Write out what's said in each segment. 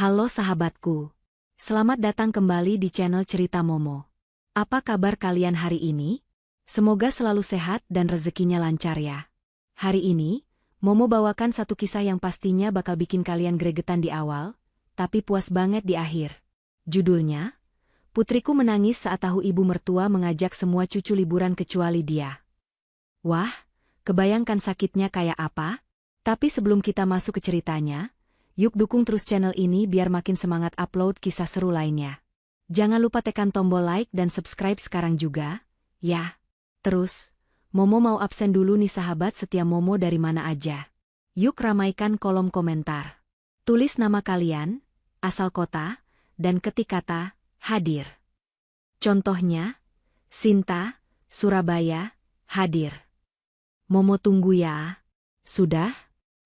Halo sahabatku. Selamat datang kembali di channel Cerita Momo. Apa kabar kalian hari ini? Semoga selalu sehat dan rezekinya lancar ya. Hari ini, Momo bawakan satu kisah yang pastinya bakal bikin kalian gregetan di awal, tapi puas banget di akhir. Judulnya, Putriku Menangis Saat Tahu Ibu Mertua Mengajak Semua Cucu Liburan Kecuali Dia. Wah, kebayangkan sakitnya kayak apa? Tapi sebelum kita masuk ke ceritanya, yuk dukung terus channel ini biar makin semangat upload kisah seru lainnya. Jangan lupa tekan tombol like dan subscribe sekarang juga, ya. Terus, Momo mau absen dulu nih sahabat setia Momo dari mana aja. Yuk ramaikan kolom komentar. Tulis nama kalian, asal kota, dan ketik kata, hadir. Contohnya, Sinta, Surabaya, hadir. Momo tunggu ya. Sudah?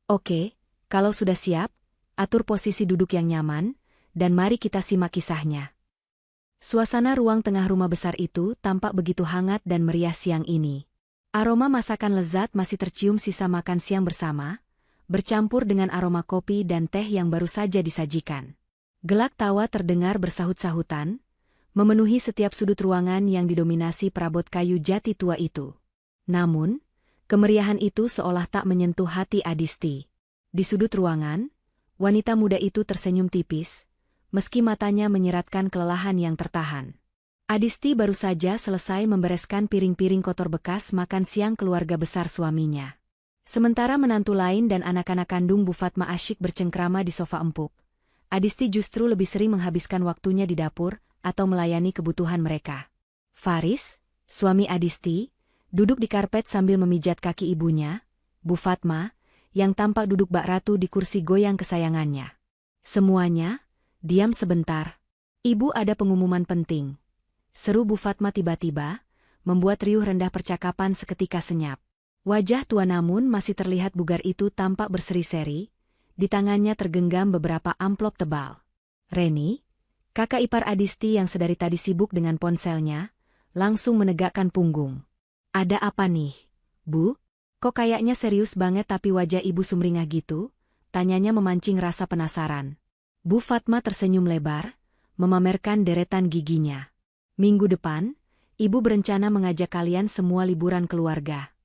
Oke, kalau sudah siap, atur posisi duduk yang nyaman, dan mari kita simak kisahnya. Suasana ruang tengah rumah besar itu tampak begitu hangat dan meriah siang ini. Aroma masakan lezat masih tercium sisa makan siang bersama, bercampur dengan aroma kopi dan teh yang baru saja disajikan. Gelak tawa terdengar bersahut-sahutan, memenuhi setiap sudut ruangan yang didominasi perabot kayu jati tua itu. Namun, kemeriahan itu seolah tak menyentuh hati Adisti. Di sudut ruangan, wanita muda itu tersenyum tipis, meski matanya menyeratkan kelelahan yang tertahan. Adisti baru saja selesai membereskan piring-piring kotor bekas makan siang keluarga besar suaminya. Sementara menantu lain dan anak-anak kandung Bu Fatma asyik bercengkrama di sofa empuk, Adisti justru lebih sering menghabiskan waktunya di dapur atau melayani kebutuhan mereka. Faris, suami Adisti, duduk di karpet sambil memijat kaki ibunya, Bu Fatma, yang tampak duduk bak ratu di kursi goyang kesayangannya. Semuanya, diam sebentar. Ibu ada pengumuman penting. Seru Bu Fatma tiba-tiba, membuat riuh rendah percakapan seketika senyap. Wajah tua namun masih terlihat bugar itu tampak berseri-seri, di tangannya tergenggam beberapa amplop tebal. Reni, kakak ipar Adisti yang sedari tadi sibuk dengan ponselnya, langsung menegakkan punggung. Ada apa nih, Bu? Kok kayaknya serius banget tapi wajah ibu sumringah gitu? Tanyanya memancing rasa penasaran. Bu Fatma tersenyum lebar, memamerkan deretan giginya. Minggu depan, ibu berencana mengajak kalian semua liburan keluarga.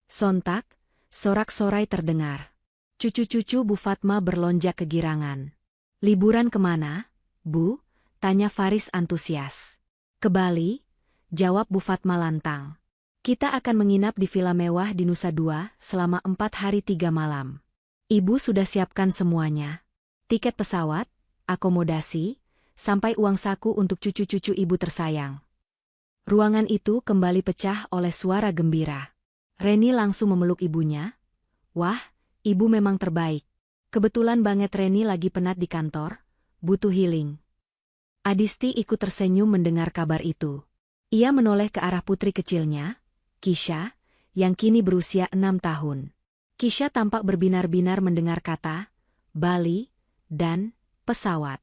Sontak, sorak-sorai terdengar. Cucu-cucu Bu Fatma berlonjak kegirangan. Liburan kemana, Bu? Tanya Faris antusias. Ke Bali, jawab Bu Fatma lantang. Kita akan menginap di villa mewah di Nusa Dua selama 4 hari 3 malam. Ibu sudah siapkan semuanya. Tiket pesawat, akomodasi, sampai uang saku untuk cucu-cucu ibu tersayang. Ruangan itu kembali pecah oleh suara gembira. Reni langsung memeluk ibunya. Wah, ibu memang terbaik. Kebetulan banget Reni lagi penat di kantor, butuh healing. Adisti ikut tersenyum mendengar kabar itu. Ia menoleh ke arah putri kecilnya, Kisha, yang kini berusia 6 tahun. Kisha tampak berbinar-binar mendengar kata, Bali, dan pesawat.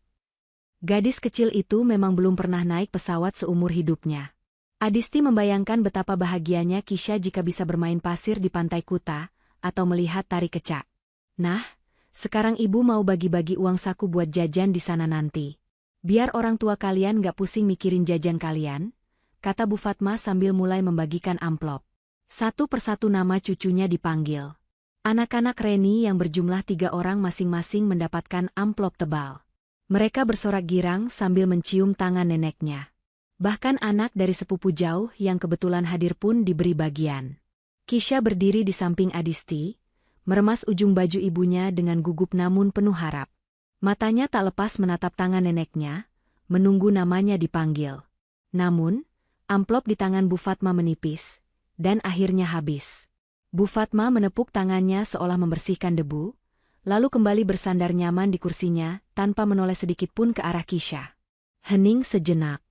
Gadis kecil itu memang belum pernah naik pesawat seumur hidupnya. Adisti membayangkan betapa bahagianya Kisha jika bisa bermain pasir di pantai Kuta, atau melihat tari kecak. Nah, sekarang ibu mau bagi-bagi uang saku buat jajan di sana nanti. Biar orang tua kalian gak pusing mikirin jajan kalian, kata Bu Fatma sambil mulai membagikan amplop. Satu persatu nama cucunya dipanggil. Anak-anak Reni yang berjumlah 3 orang masing-masing mendapatkan amplop tebal. Mereka bersorak girang sambil mencium tangan neneknya. Bahkan anak dari sepupu jauh yang kebetulan hadir pun diberi bagian. Kisha berdiri di samping Adisti, meremas ujung baju ibunya dengan gugup namun penuh harap. Matanya tak lepas menatap tangan neneknya, menunggu namanya dipanggil. Namun, amplop di tangan Bu Fatma menipis, dan akhirnya habis. Bu Fatma menepuk tangannya seolah membersihkan debu, lalu kembali bersandar nyaman di kursinya tanpa menoleh sedikit pun ke arah Kisha. Hening sejenak.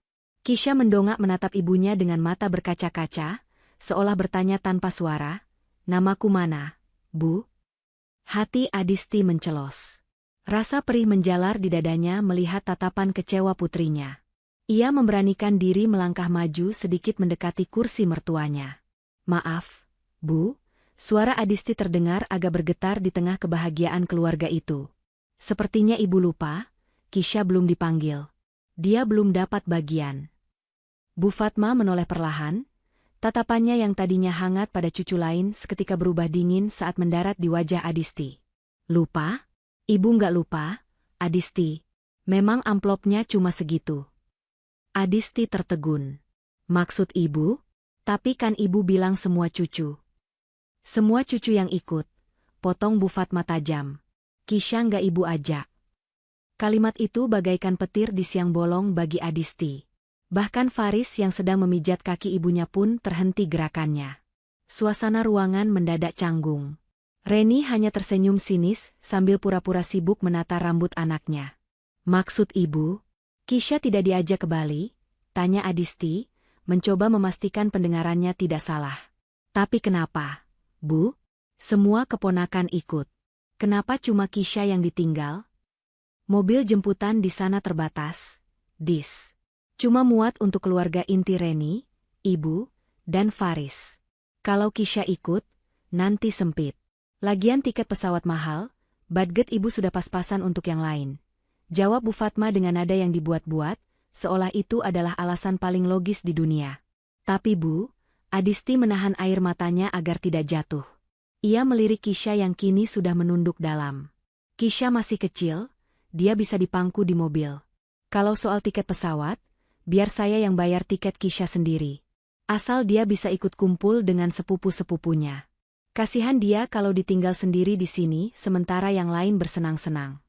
Kisha mendongak menatap ibunya dengan mata berkaca-kaca, seolah bertanya tanpa suara, namaku mana, Bu? Hati Adisti mencelos. Rasa perih menjalar di dadanya melihat tatapan kecewa putrinya. Ia memberanikan diri melangkah maju sedikit mendekati kursi mertuanya. Maaf, Bu, suara Adisti terdengar agak bergetar di tengah kebahagiaan keluarga itu. Sepertinya ibu lupa, Kisha belum dipanggil. Dia belum dapat bagian. Bu Fatma menoleh perlahan, tatapannya yang tadinya hangat pada cucu lain seketika berubah dingin saat mendarat di wajah Adisti. Lupa? Ibu nggak lupa, Adisti. Memang amplopnya cuma segitu. Adisti tertegun. Maksud ibu? Tapi kan ibu bilang semua cucu. Semua cucu yang ikut. Potong Bu Fatma tajam. Kisha nggak ibu ajak. Kalimat itu bagaikan petir di siang bolong bagi Adisti. Bahkan Faris yang sedang memijat kaki ibunya pun terhenti gerakannya. Suasana ruangan mendadak canggung. Reni hanya tersenyum sinis sambil pura-pura sibuk menata rambut anaknya. Maksud ibu? Kisha tidak diajak ke Bali? Tanya Adisti, mencoba memastikan pendengarannya tidak salah. Tapi kenapa, Bu? Semua keponakan ikut. Kenapa cuma Kisha yang ditinggal? Mobil jemputan di sana terbatas. Cuma muat untuk keluarga inti Reni, ibu, dan Faris. Kalau Kisha ikut, nanti sempit. Lagian tiket pesawat mahal, budget ibu sudah pas-pasan untuk yang lain. Jawab Bu Fatma dengan nada yang dibuat-buat, seolah itu adalah alasan paling logis di dunia. Tapi Bu, Adisti menahan air matanya agar tidak jatuh. Ia melirik Kisha yang kini sudah menunduk dalam. Kisha masih kecil, dia bisa dipangku di mobil. Kalau soal tiket pesawat, biar saya yang bayar tiket Kisha sendiri. Asal dia bisa ikut kumpul dengan sepupu-sepupunya. Kasihan dia kalau ditinggal sendiri di sini sementara yang lain bersenang-senang.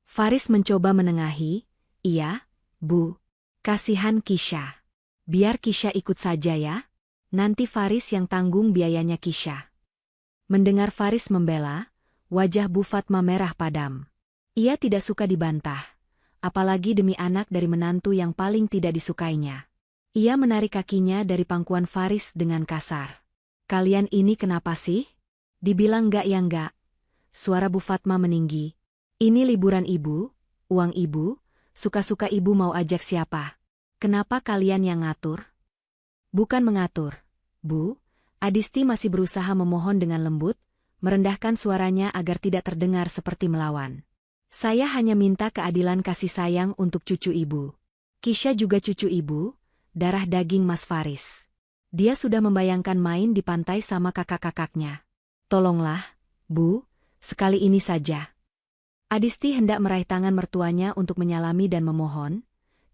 Faris mencoba menengahi, iya, Bu. Kasihan Kisha. Biar Kisha ikut saja ya. Nanti Faris yang tanggung biayanya Kisha. Mendengar Faris membela, wajah Bu Fatma merah padam. Ia tidak suka dibantah. Apalagi demi anak dari menantu yang paling tidak disukainya. Ia menarik kakinya dari pangkuan Faris dengan kasar. Kalian ini kenapa sih? Dibilang enggak ya enggak. Suara Bu Fatma meninggi. Ini liburan ibu, uang ibu, suka-suka ibu mau ajak siapa? Kenapa kalian yang ngatur? Bukan mengatur, Bu. Adisti masih berusaha memohon dengan lembut, merendahkan suaranya agar tidak terdengar seperti melawan. Saya hanya minta keadilan kasih sayang untuk cucu ibu. Kisha juga cucu ibu, darah daging Mas Faris. Dia sudah membayangkan main di pantai sama kakak-kakaknya. Tolonglah, Bu, sekali ini saja. Adisti hendak meraih tangan mertuanya untuk menyalami dan memohon,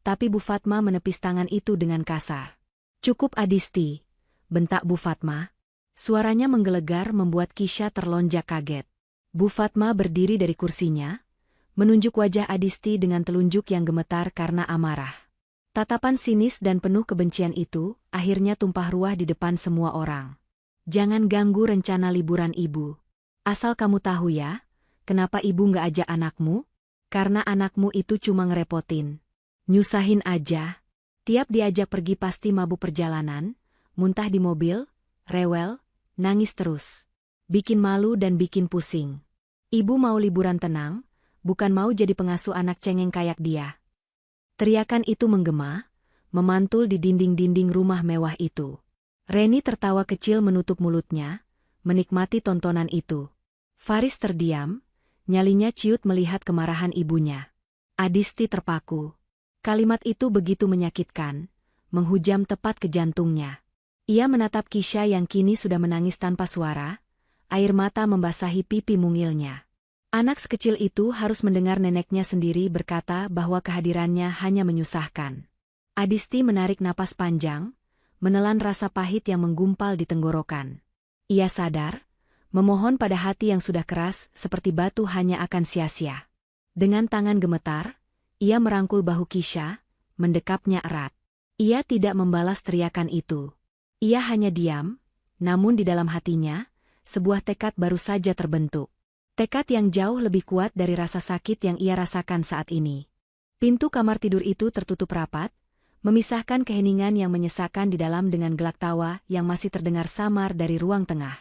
tapi Bu Fatma menepis tangan itu dengan kasar. Cukup Adisti, bentak Bu Fatma. Suaranya menggelegar membuat Kisha terlonjak kaget. Bu Fatma berdiri dari kursinya, menunjuk wajah Adisti dengan telunjuk yang gemetar karena amarah. Tatapan sinis dan penuh kebencian itu akhirnya tumpah ruah di depan semua orang. Jangan ganggu rencana liburan ibu. Asal kamu tahu ya, kenapa ibu nggak ajak anakmu? Karena anakmu itu cuma ngerepotin. Nyusahin aja. Tiap diajak pergi pasti mabuk perjalanan, muntah di mobil, rewel, nangis terus. Bikin malu dan bikin pusing. Ibu mau liburan tenang, bukan mau jadi pengasuh anak cengeng kayak dia. Teriakan itu menggema, memantul di dinding-dinding rumah mewah itu. Reni tertawa kecil menutup mulutnya, menikmati tontonan itu. Faris terdiam, nyalinya ciut melihat kemarahan ibunya. Adisti terpaku. Kalimat itu begitu menyakitkan, menghujam tepat ke jantungnya. Ia menatap Kisha yang kini sudah menangis tanpa suara, air mata membasahi pipi mungilnya. Anak sekecil itu harus mendengar neneknya sendiri berkata bahwa kehadirannya hanya menyusahkan. Adisti menarik napas panjang, menelan rasa pahit yang menggumpal di tenggorokan. Ia sadar, memohon pada hati yang sudah keras seperti batu hanya akan sia-sia. Dengan tangan gemetar, ia merangkul bahu Kisha, mendekapnya erat. Ia tidak membalas teriakan itu. Ia hanya diam, namun di dalam hatinya, sebuah tekad baru saja terbentuk. Tekad yang jauh lebih kuat dari rasa sakit yang ia rasakan saat ini. Pintu kamar tidur itu tertutup rapat, memisahkan keheningan yang menyesakan di dalam dengan gelak tawa yang masih terdengar samar dari ruang tengah.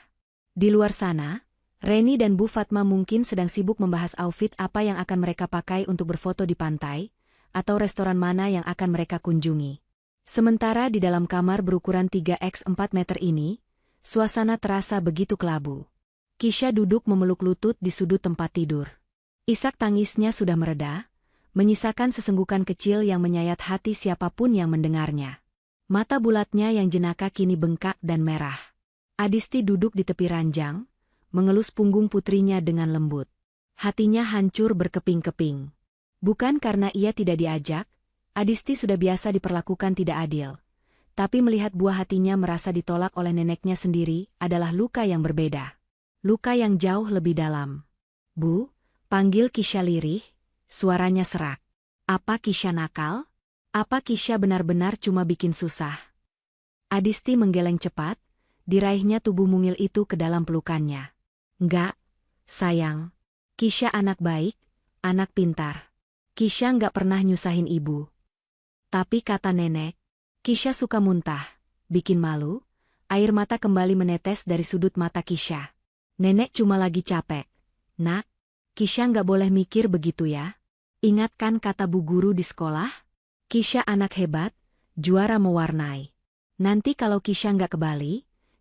Di luar sana, Reni dan Bu Fatma mungkin sedang sibuk membahas outfit apa yang akan mereka pakai untuk berfoto di pantai, atau restoran mana yang akan mereka kunjungi. Sementara di dalam kamar berukuran 3x4 meter ini, suasana terasa begitu kelabu. Kisha duduk memeluk lutut di sudut tempat tidur. Isak tangisnya sudah mereda, menyisakan sesenggukan kecil yang menyayat hati siapapun yang mendengarnya. Mata bulatnya yang jenaka kini bengkak dan merah. Adisti duduk di tepi ranjang, mengelus punggung putrinya dengan lembut. Hatinya hancur berkeping-keping. Bukan karena ia tidak diajak, Adisti sudah biasa diperlakukan tidak adil. Tapi melihat buah hatinya merasa ditolak oleh neneknya sendiri adalah luka yang berbeda. Luka yang jauh lebih dalam. "Bu," panggil Kisha lirih, suaranya serak. "Apa Kisha nakal? Apa Kisha benar-benar cuma bikin susah?" Adisti menggeleng cepat, diraihnya tubuh mungil itu ke dalam pelukannya. "Enggak, sayang. Kisha anak baik, anak pintar. Kisha enggak pernah nyusahin ibu." Tapi kata nenek, Kisha suka muntah, bikin malu. Air mata kembali menetes dari sudut mata Kisha. "Nenek cuma lagi capek. Nak, Kisha enggak boleh mikir begitu ya. Ingatkan kata bu guru di sekolah? Kisha anak hebat, juara mewarnai. Nanti kalau Kisha nggak ke Bali,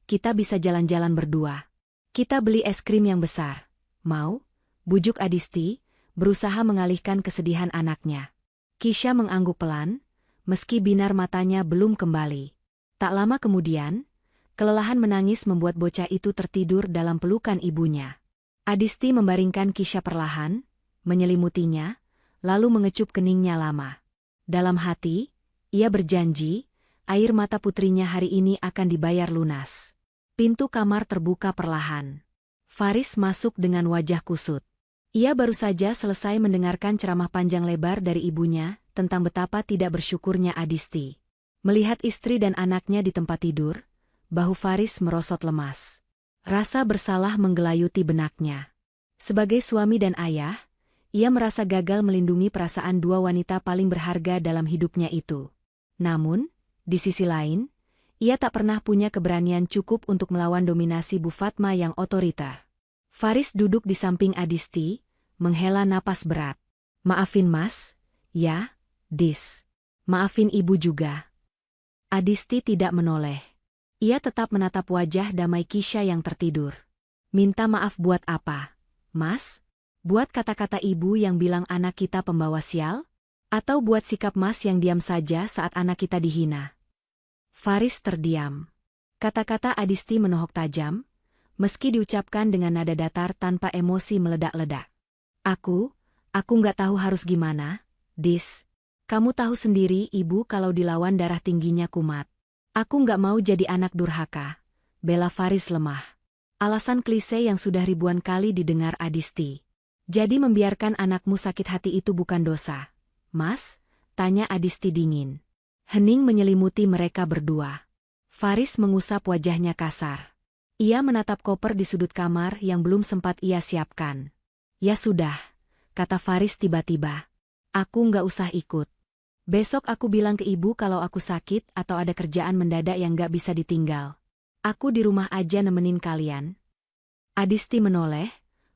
kita bisa jalan-jalan berdua. Kita beli es krim yang besar. Mau?" bujuk Adisti, berusaha mengalihkan kesedihan anaknya. Kisha mengangguk pelan, meski binar matanya belum kembali. Tak lama kemudian, kelelahan menangis membuat bocah itu tertidur dalam pelukan ibunya. Adisti membaringkan Kisha perlahan, menyelimutinya, lalu mengecup keningnya lama. Dalam hati, ia berjanji, air mata putrinya hari ini akan dibayar lunas. Pintu kamar terbuka perlahan. Faris masuk dengan wajah kusut. Ia baru saja selesai mendengarkan ceramah panjang lebar dari ibunya tentang betapa tidak bersyukurnya Adisti. Melihat istri dan anaknya di tempat tidur, bahu Faris merosot lemas. Rasa bersalah menggelayuti benaknya. Sebagai suami dan ayah, ia merasa gagal melindungi perasaan dua wanita paling berharga dalam hidupnya itu. Namun, di sisi lain, ia tak pernah punya keberanian cukup untuk melawan dominasi Bu Fatma yang otoriter. Faris duduk di samping Adisti, menghela napas berat. "Maafin Mas, ya, Dis. Maafin Ibu juga." Adisti tidak menoleh. Ia tetap menatap wajah damai Kisha yang tertidur. "Minta maaf buat apa, Mas? Buat kata-kata ibu yang bilang anak kita pembawa sial? Atau buat sikap Mas yang diam saja saat anak kita dihina?" Faris terdiam. Kata-kata Adisti menohok tajam, meski diucapkan dengan nada datar tanpa emosi meledak-ledak. Aku nggak tahu harus gimana, Dis. Kamu tahu sendiri ibu kalau dilawan darah tingginya kumat. Aku nggak mau jadi anak durhaka," bela Faris lemah. Alasan klise yang sudah ribuan kali didengar Adisti. "Jadi membiarkan anakmu sakit hati itu bukan dosa, Mas?" tanya Adisti dingin. Hening menyelimuti mereka berdua. Faris mengusap wajahnya kasar. Ia menatap koper di sudut kamar yang belum sempat ia siapkan. "Ya sudah," kata Faris tiba-tiba. "Aku nggak usah ikut. Besok aku bilang ke ibu kalau aku sakit atau ada kerjaan mendadak yang nggak bisa ditinggal. Aku di rumah aja nemenin kalian." Adisti menoleh,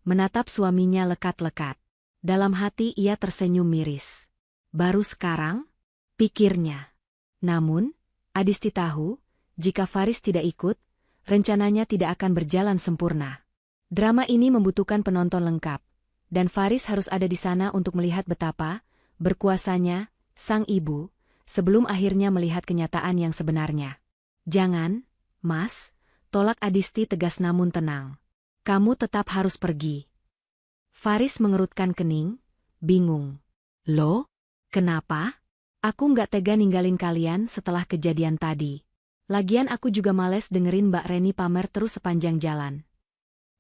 menatap suaminya lekat-lekat. Dalam hati ia tersenyum miris. Baru sekarang? Pikirnya. Namun, Adisti tahu, jika Faris tidak ikut, rencananya tidak akan berjalan sempurna. Drama ini membutuhkan penonton lengkap, dan Faris harus ada di sana untuk melihat betapa berkuasanya sang ibu, sebelum akhirnya melihat kenyataan yang sebenarnya. "Jangan, Mas," tolak Adisti tegas namun tenang. "Kamu tetap harus pergi." Faris mengerutkan kening, bingung. "Loh? Kenapa? Aku nggak tega ninggalin kalian setelah kejadian tadi. Lagian aku juga males dengerin Mbak Reni pamer terus sepanjang jalan."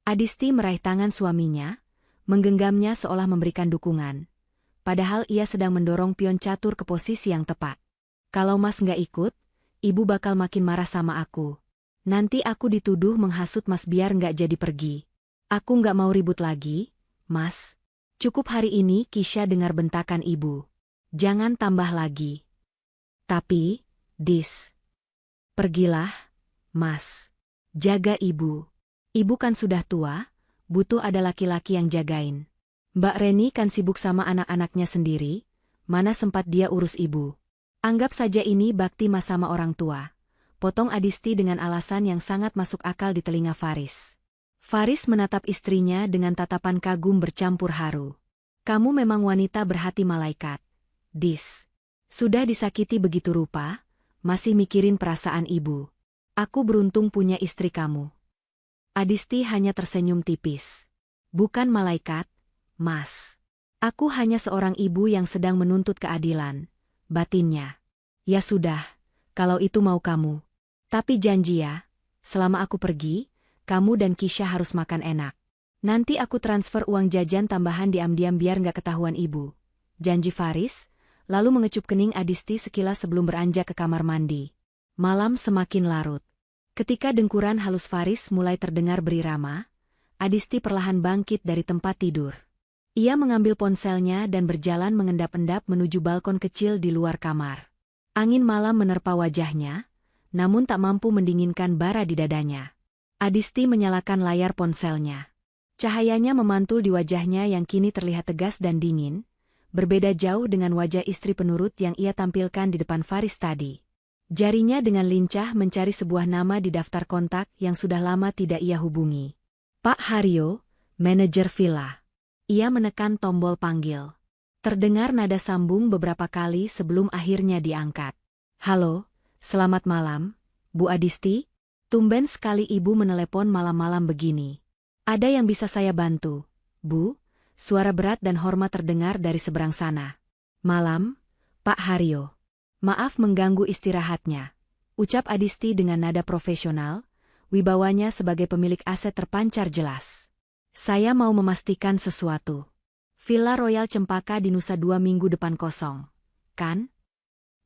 Adisti meraih tangan suaminya, menggenggamnya seolah memberikan dukungan. Padahal ia sedang mendorong pion catur ke posisi yang tepat. "Kalau Mas nggak ikut, ibu bakal makin marah sama aku. Nanti aku dituduh menghasut Mas biar nggak jadi pergi. Aku nggak mau ribut lagi, Mas. Cukup hari ini." Kisha dengar bentakan ibu. "Jangan tambah lagi." "Tapi, Dis. Pergilah, Mas. Jaga ibu. Ibu kan sudah tua, butuh ada laki-laki yang jagain. Mbak Reni kan sibuk sama anak-anaknya sendiri, mana sempat dia urus ibu. Anggap saja ini bakti Mas sama orang tua." Potong Adisti dengan alasan yang sangat masuk akal di telinga Faris. Faris menatap istrinya dengan tatapan kagum bercampur haru. Kamu memang wanita berhati malaikat. Dis. Sudah disakiti begitu rupa, masih mikirin perasaan ibu. Aku beruntung punya istri kamu. Adisti hanya tersenyum tipis. Bukan malaikat, Mas. Aku hanya seorang ibu yang sedang menuntut keadilan. Batinnya. Ya sudah, kalau itu mau kamu. Tapi janji ya, selama aku pergi, kamu dan Kisha harus makan enak. Nanti aku transfer uang jajan tambahan diam-diam biar nggak ketahuan ibu. Janji Faris, lalu mengecup kening Adisti sekilas sebelum beranjak ke kamar mandi. Malam semakin larut. Ketika dengkuran halus Faris mulai terdengar berirama, Adisti perlahan bangkit dari tempat tidur. Ia mengambil ponselnya dan berjalan mengendap-endap menuju balkon kecil di luar kamar. Angin malam menerpa wajahnya, namun tak mampu mendinginkan bara di dadanya. Adisti menyalakan layar ponselnya. Cahayanya memantul di wajahnya yang kini terlihat tegas dan dingin, berbeda jauh dengan wajah istri penurut yang ia tampilkan di depan Faris tadi. Jarinya dengan lincah mencari sebuah nama di daftar kontak yang sudah lama tidak ia hubungi. Pak Haryo, manajer villa. Ia menekan tombol panggil. Terdengar nada sambung beberapa kali sebelum akhirnya diangkat. Halo, selamat malam, Bu Adisti. Tumben sekali ibu menelepon malam-malam begini. Ada yang bisa saya bantu, Bu? Suara berat dan hormat terdengar dari seberang sana. Malam, Pak Haryo. Maaf mengganggu istirahatnya, ucap Adisti dengan nada profesional, wibawanya sebagai pemilik aset terpancar jelas. Saya mau memastikan sesuatu. Villa Royal Cempaka di Nusa 2 minggu depan kosong, kan?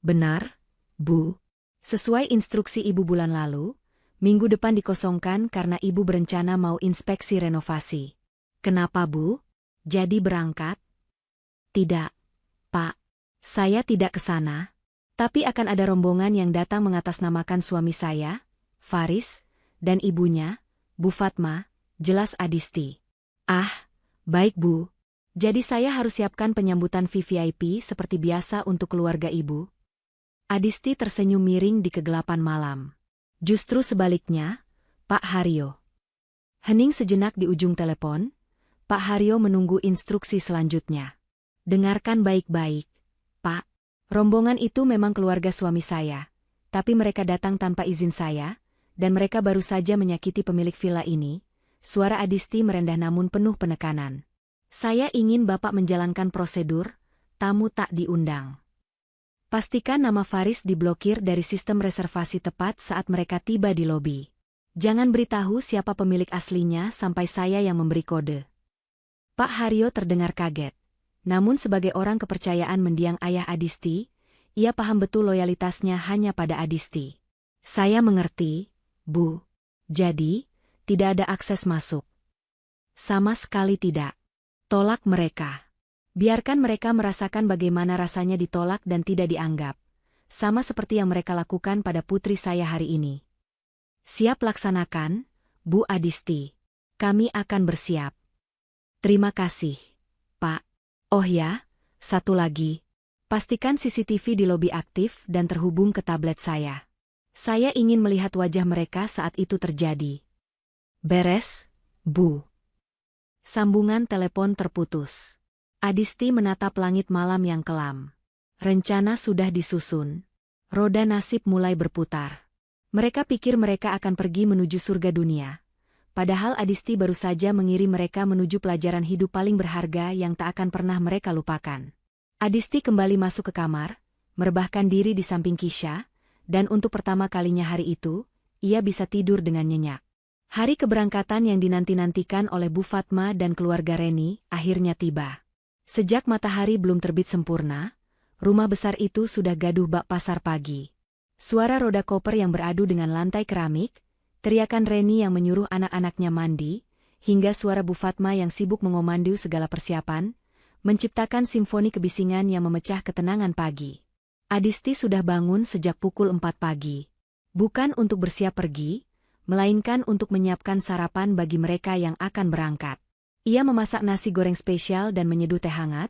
Benar, Bu. Sesuai instruksi ibu bulan lalu, minggu depan dikosongkan karena ibu berencana mau inspeksi renovasi. Kenapa, Bu? Jadi berangkat? Tidak, Pak. Saya tidak ke sana. Tapi akan ada rombongan yang datang mengatasnamakan suami saya, Faris, dan ibunya, Bu Fatma, jelas Adisti. Ah, baik Bu. Jadi saya harus siapkan penyambutan VVIP seperti biasa untuk keluarga ibu? Adisti tersenyum miring di kegelapan malam. Justru sebaliknya, Pak Haryo. Hening sejenak di ujung telepon, Pak Haryo menunggu instruksi selanjutnya. Dengarkan baik-baik, Pak. Rombongan itu memang keluarga suami saya, tapi mereka datang tanpa izin saya, dan mereka baru saja menyakiti pemilik villa ini. Suara Adisti merendah namun penuh penekanan. Saya ingin Bapak menjalankan prosedur, tamu tak diundang. Pastikan nama Faris diblokir dari sistem reservasi tepat saat mereka tiba di lobi. Jangan beritahu siapa pemilik aslinya sampai saya yang memberi kode. Pak Haryo terdengar kaget. Namun sebagai orang kepercayaan mendiang ayah Adisti, ia paham betul loyalitasnya hanya pada Adisti. Saya mengerti, Bu. Jadi, tidak ada akses masuk. Sama sekali tidak. Tolak mereka. Biarkan mereka merasakan bagaimana rasanya ditolak dan tidak dianggap. Sama seperti yang mereka lakukan pada putri saya hari ini. Siap laksanakan, Bu Adisti. Kami akan bersiap. Terima kasih, Pak. Oh ya, satu lagi. Pastikan CCTV di lobi aktif dan terhubung ke tablet saya. Saya ingin melihat wajah mereka saat itu terjadi. Beres, Bu. Sambungan telepon terputus. Adisti menatap langit malam yang kelam. Rencana sudah disusun. Roda nasib mulai berputar. Mereka pikir mereka akan pergi menuju surga dunia. Padahal Adisti baru saja mengirim mereka menuju pelajaran hidup paling berharga yang tak akan pernah mereka lupakan. Adisti kembali masuk ke kamar, merebahkan diri di samping Kisha, dan untuk pertama kalinya hari itu, ia bisa tidur dengan nyenyak. Hari keberangkatan yang dinanti-nantikan oleh Bu Fatma dan keluarga Reni akhirnya tiba. Sejak matahari belum terbit sempurna, rumah besar itu sudah gaduh bak pasar pagi. Suara roda koper yang beradu dengan lantai keramik, teriakan Reni yang menyuruh anak-anaknya mandi, hingga suara Bu Fatma yang sibuk mengomandu segala persiapan, menciptakan simfoni kebisingan yang memecah ketenangan pagi. Adisti sudah bangun sejak pukul 4 pagi. Bukan untuk bersiap pergi, melainkan untuk menyiapkan sarapan bagi mereka yang akan berangkat. Ia memasak nasi goreng spesial dan menyeduh teh hangat,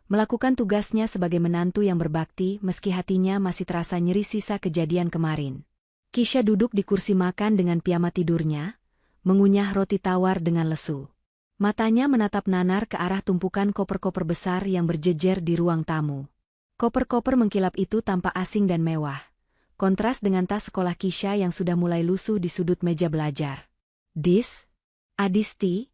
melakukan tugasnya sebagai menantu yang berbakti meski hatinya masih terasa nyeri sisa kejadian kemarin. Kisha duduk di kursi makan dengan piyama tidurnya, mengunyah roti tawar dengan lesu. Matanya menatap nanar ke arah tumpukan koper-koper besar yang berjejer di ruang tamu. Koper-koper mengkilap itu tampak asing dan mewah. Kontras dengan tas sekolah Kisha yang sudah mulai lusuh di sudut meja belajar. Adisti,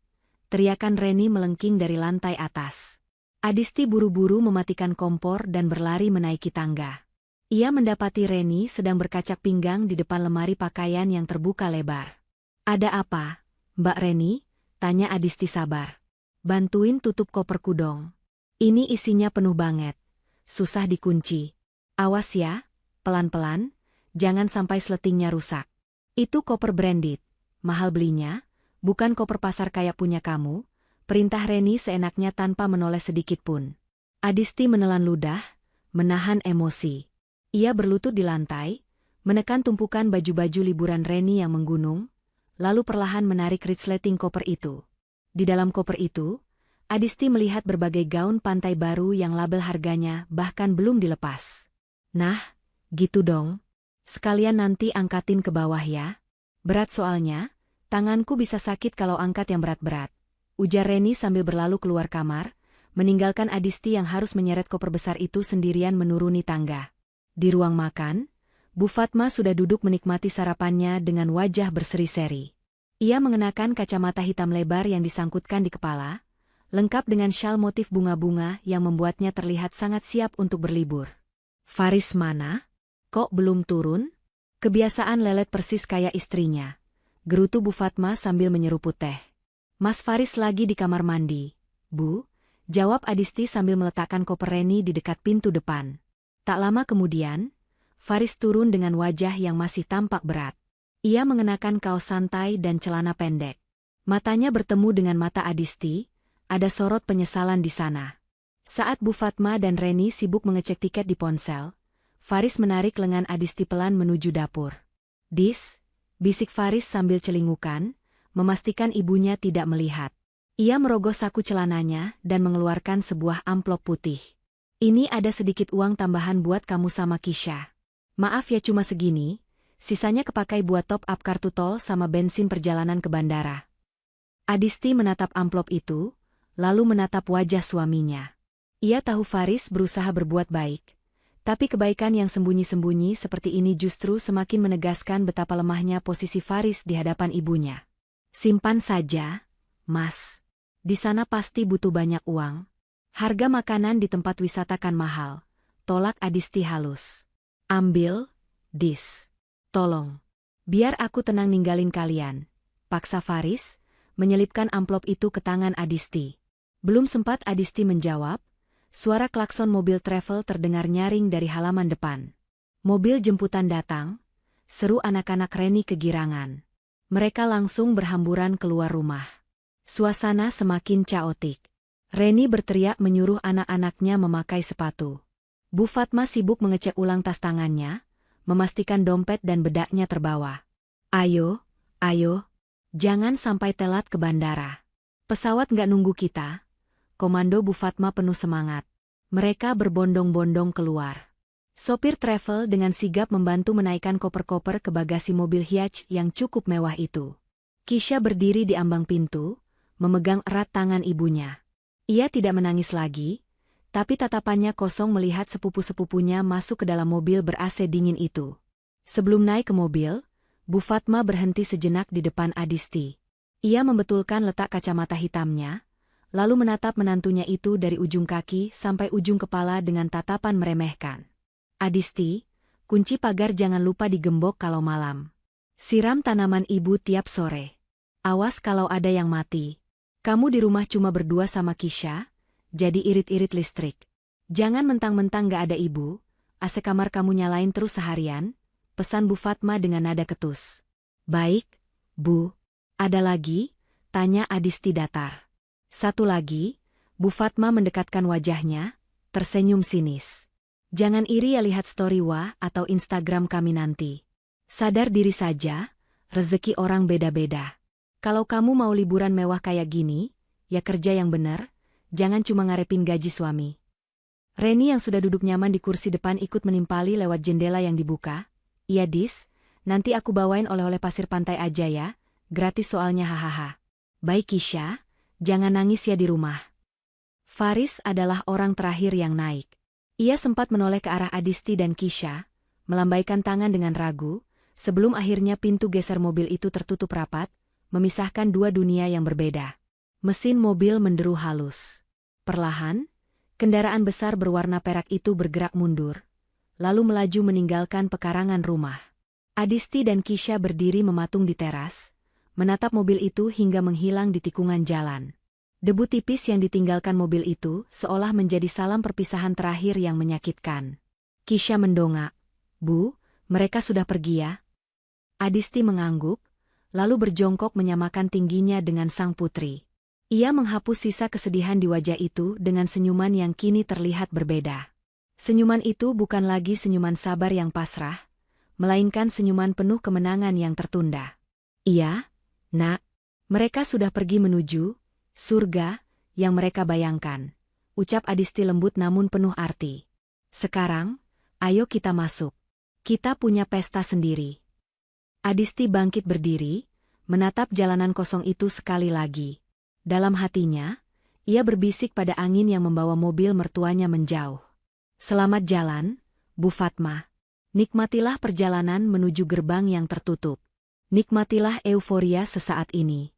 teriakan Reni melengking dari lantai atas. Adisti buru-buru mematikan kompor dan berlari menaiki tangga. Ia mendapati Reni sedang berkacak pinggang di depan lemari pakaian yang terbuka lebar. "Ada apa, Mbak Reni?" tanya Adisti sabar. "Bantuin tutup koperku dong. Ini isinya penuh banget. Susah dikunci. Awas ya, pelan-pelan, jangan sampai sletingnya rusak. Itu koper branded, mahal belinya, bukan koper pasar kayak punya kamu," perintah Reni seenaknya tanpa menoleh sedikit pun. Adisti menelan ludah, menahan emosi. Ia berlutut di lantai, menekan tumpukan baju-baju liburan Reni yang menggunung, lalu perlahan menarik resleting koper itu. Di dalam koper itu, Adisti melihat berbagai gaun pantai baru yang label harganya bahkan belum dilepas. "Nah, gitu dong. Sekalian nanti angkatin ke bawah ya. Berat soalnya, tanganku bisa sakit kalau angkat yang berat-berat," ujar Reni sambil berlalu keluar kamar, meninggalkan Adisti yang harus menyeret koper besar itu sendirian menuruni tangga. Di ruang makan, Bu Fatma sudah duduk menikmati sarapannya dengan wajah berseri-seri. Ia mengenakan kacamata hitam lebar yang disangkutkan di kepala, lengkap dengan syal motif bunga-bunga yang membuatnya terlihat sangat siap untuk berlibur. "Faris mana? Kok belum turun?" "Kebiasaan lelet persis kayak istrinya," gerutu Bu Fatma sambil menyeruput teh. "Mas Faris lagi di kamar mandi, Bu," jawab Adisti sambil meletakkan koper Reni di dekat pintu depan. Tak lama kemudian, Faris turun dengan wajah yang masih tampak berat. Ia mengenakan kaos santai dan celana pendek. Matanya bertemu dengan mata Adisti, ada sorot penyesalan di sana. Saat Bu Fatma dan Reni sibuk mengecek tiket di ponsel, Faris menarik lengan Adisti pelan menuju dapur. Bisik Faris sambil celingukan, memastikan ibunya tidak melihat. Ia merogoh saku celananya dan mengeluarkan sebuah amplop putih. "Ini ada sedikit uang tambahan buat kamu sama Kisha. Maaf ya cuma segini, sisanya kepakai buat top up kartu tol sama bensin perjalanan ke bandara." Adisti menatap amplop itu, lalu menatap wajah suaminya. Ia tahu Faris berusaha berbuat baik, tapi kebaikan yang sembunyi-sembunyi seperti ini justru semakin menegaskan betapa lemahnya posisi Faris di hadapan ibunya. "Simpan saja, Mas. Di sana pasti butuh banyak uang. Harga makanan di tempat wisata kan mahal," tolak Adisti halus. "Ambil, Tolong. Biar aku tenang ninggalin kalian," paksa Faris, menyelipkan amplop itu ke tangan Adisti. Belum sempat Adisti menjawab, suara klakson mobil travel terdengar nyaring dari halaman depan. "Mobil jemputan datang," seru anak-anak Reni kegirangan. Mereka langsung berhamburan keluar rumah. Suasana semakin caotik. Reni berteriak menyuruh anak-anaknya memakai sepatu. Bu Fatma sibuk mengecek ulang tas tangannya, memastikan dompet dan bedaknya terbawa. Ayo, jangan sampai telat ke bandara. Pesawat nggak nunggu kita," komando Bu Fatma penuh semangat. Mereka berbondong-bondong keluar. Sopir travel dengan sigap membantu menaikkan koper-koper ke bagasi mobil Hiace yang cukup mewah itu. Kisha berdiri di ambang pintu, memegang erat tangan ibunya. Ia tidak menangis lagi, tapi tatapannya kosong melihat sepupu-sepupunya masuk ke dalam mobil ber-AC dingin itu. Sebelum naik ke mobil, Bu Fatma berhenti sejenak di depan Adisti. Ia membetulkan letak kacamata hitamnya, lalu menatap menantunya itu dari ujung kaki sampai ujung kepala dengan tatapan meremehkan. "Adisti, kunci pagar jangan lupa digembok kalau malam. Siram tanaman ibu tiap sore. Awas kalau ada yang mati. Kamu di rumah cuma berdua sama Kisha, jadi irit-irit listrik. Jangan mentang-mentang gak ada ibu, AC kamar kamu nyalain terus seharian," pesan Bu Fatma dengan nada ketus. "Baik, Bu. Ada lagi?" tanya Adisti datar. "Satu lagi," Bu Fatma mendekatkan wajahnya, tersenyum sinis. "Jangan iri ya lihat story Wah atau Instagram kami nanti. Sadar diri saja, rezeki orang beda-beda. Kalau kamu mau liburan mewah kayak gini, ya kerja yang benar, jangan cuma ngarepin gaji suami." Reni yang sudah duduk nyaman di kursi depan ikut menimpali lewat jendela yang dibuka. "Iya nanti aku bawain oleh-oleh pasir pantai aja ya, gratis soalnya hahaha." "Baik Kisha, jangan nangis ya di rumah. Faris adalah orang terakhir yang naik. Ia sempat menoleh ke arah Adisti dan Kisha, melambaikan tangan dengan ragu, sebelum akhirnya pintu geser mobil itu tertutup rapat, memisahkan dua dunia yang berbeda. Mesin mobil menderu halus. Perlahan, kendaraan besar berwarna perak itu bergerak mundur, lalu melaju meninggalkan pekarangan rumah. Adisti dan Kisha berdiri mematung di teras, menatap mobil itu hingga menghilang di tikungan jalan. Debu tipis yang ditinggalkan mobil itu seolah menjadi salam perpisahan terakhir yang menyakitkan. Kisha mendongak. "Bu, mereka sudah pergi ya?" Adisti mengangguk, lalu berjongkok menyamakan tingginya dengan sang putri. Ia menghapus sisa kesedihan di wajah itu dengan senyuman yang kini terlihat berbeda. Senyuman itu bukan lagi senyuman sabar yang pasrah, melainkan senyuman penuh kemenangan yang tertunda. "Iya, Nak. Mereka sudah pergi menuju surga yang mereka bayangkan," ucap Adisti lembut namun penuh arti. "Sekarang, ayo kita masuk. Kita punya pesta sendiri." Adisti bangkit berdiri, menatap jalanan kosong itu sekali lagi. Dalam hatinya, ia berbisik pada angin yang membawa mobil mertuanya menjauh. "Selamat jalan, Bu Fatma. Nikmatilah perjalanan menuju gerbang yang tertutup. Nikmatilah euforia sesaat ini.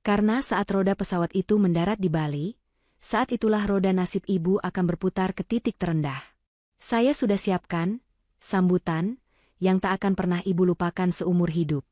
Karena saat roda pesawat itu mendarat di Bali, saat itulah roda nasib ibu akan berputar ke titik terendah. Saya sudah siapkan sambutan yang tak akan pernah ibu lupakan seumur hidup."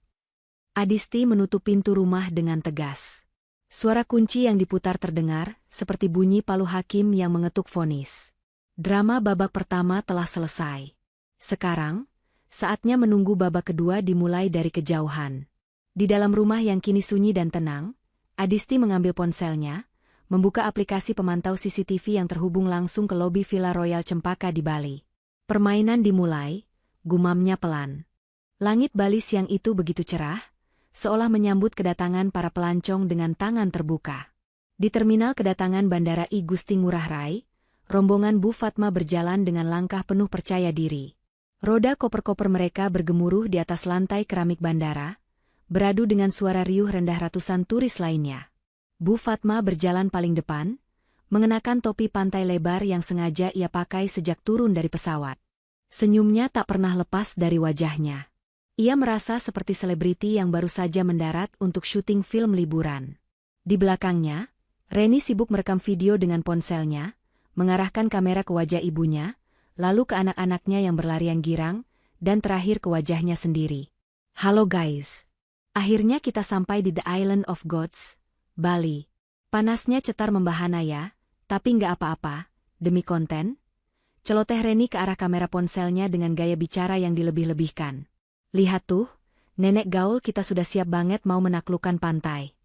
Adisti menutup pintu rumah dengan tegas. Suara kunci yang diputar terdengar, seperti bunyi palu hakim yang mengetuk vonis. Drama babak pertama telah selesai. Sekarang, saatnya menunggu babak kedua dimulai dari kejauhan. Di dalam rumah yang kini sunyi dan tenang, Adisti mengambil ponselnya, membuka aplikasi pemantau CCTV yang terhubung langsung ke lobi Villa Royal Cempaka di Bali. Permainan dimulai, gumamnya pelan. Langit Bali siang itu begitu cerah, seolah menyambut kedatangan para pelancong dengan tangan terbuka. Di terminal kedatangan Bandara I Gusti Ngurah Rai, rombongan Bu Fatma berjalan dengan langkah penuh percaya diri. Roda koper-koper mereka bergemuruh di atas lantai keramik bandara, beradu dengan suara riuh rendah ratusan turis lainnya. Bu Fatma berjalan paling depan, mengenakan topi pantai lebar yang sengaja ia pakai sejak turun dari pesawat. Senyumnya tak pernah lepas dari wajahnya. Ia merasa seperti selebriti yang baru saja mendarat untuk syuting film liburan. Di belakangnya, Reni sibuk merekam video dengan ponselnya, mengarahkan kamera ke wajah ibunya, lalu ke anak-anaknya yang berlarian girang, dan terakhir ke wajahnya sendiri. "Halo guys. Akhirnya kita sampai di The Island of Gods, Bali. Panasnya cetar membahana ya, tapi nggak apa-apa, demi konten." Celoteh Reni ke arah kamera ponselnya dengan gaya bicara yang dilebih-lebihkan. "Lihat tuh, nenek gaul kita sudah siap banget mau menaklukkan pantai."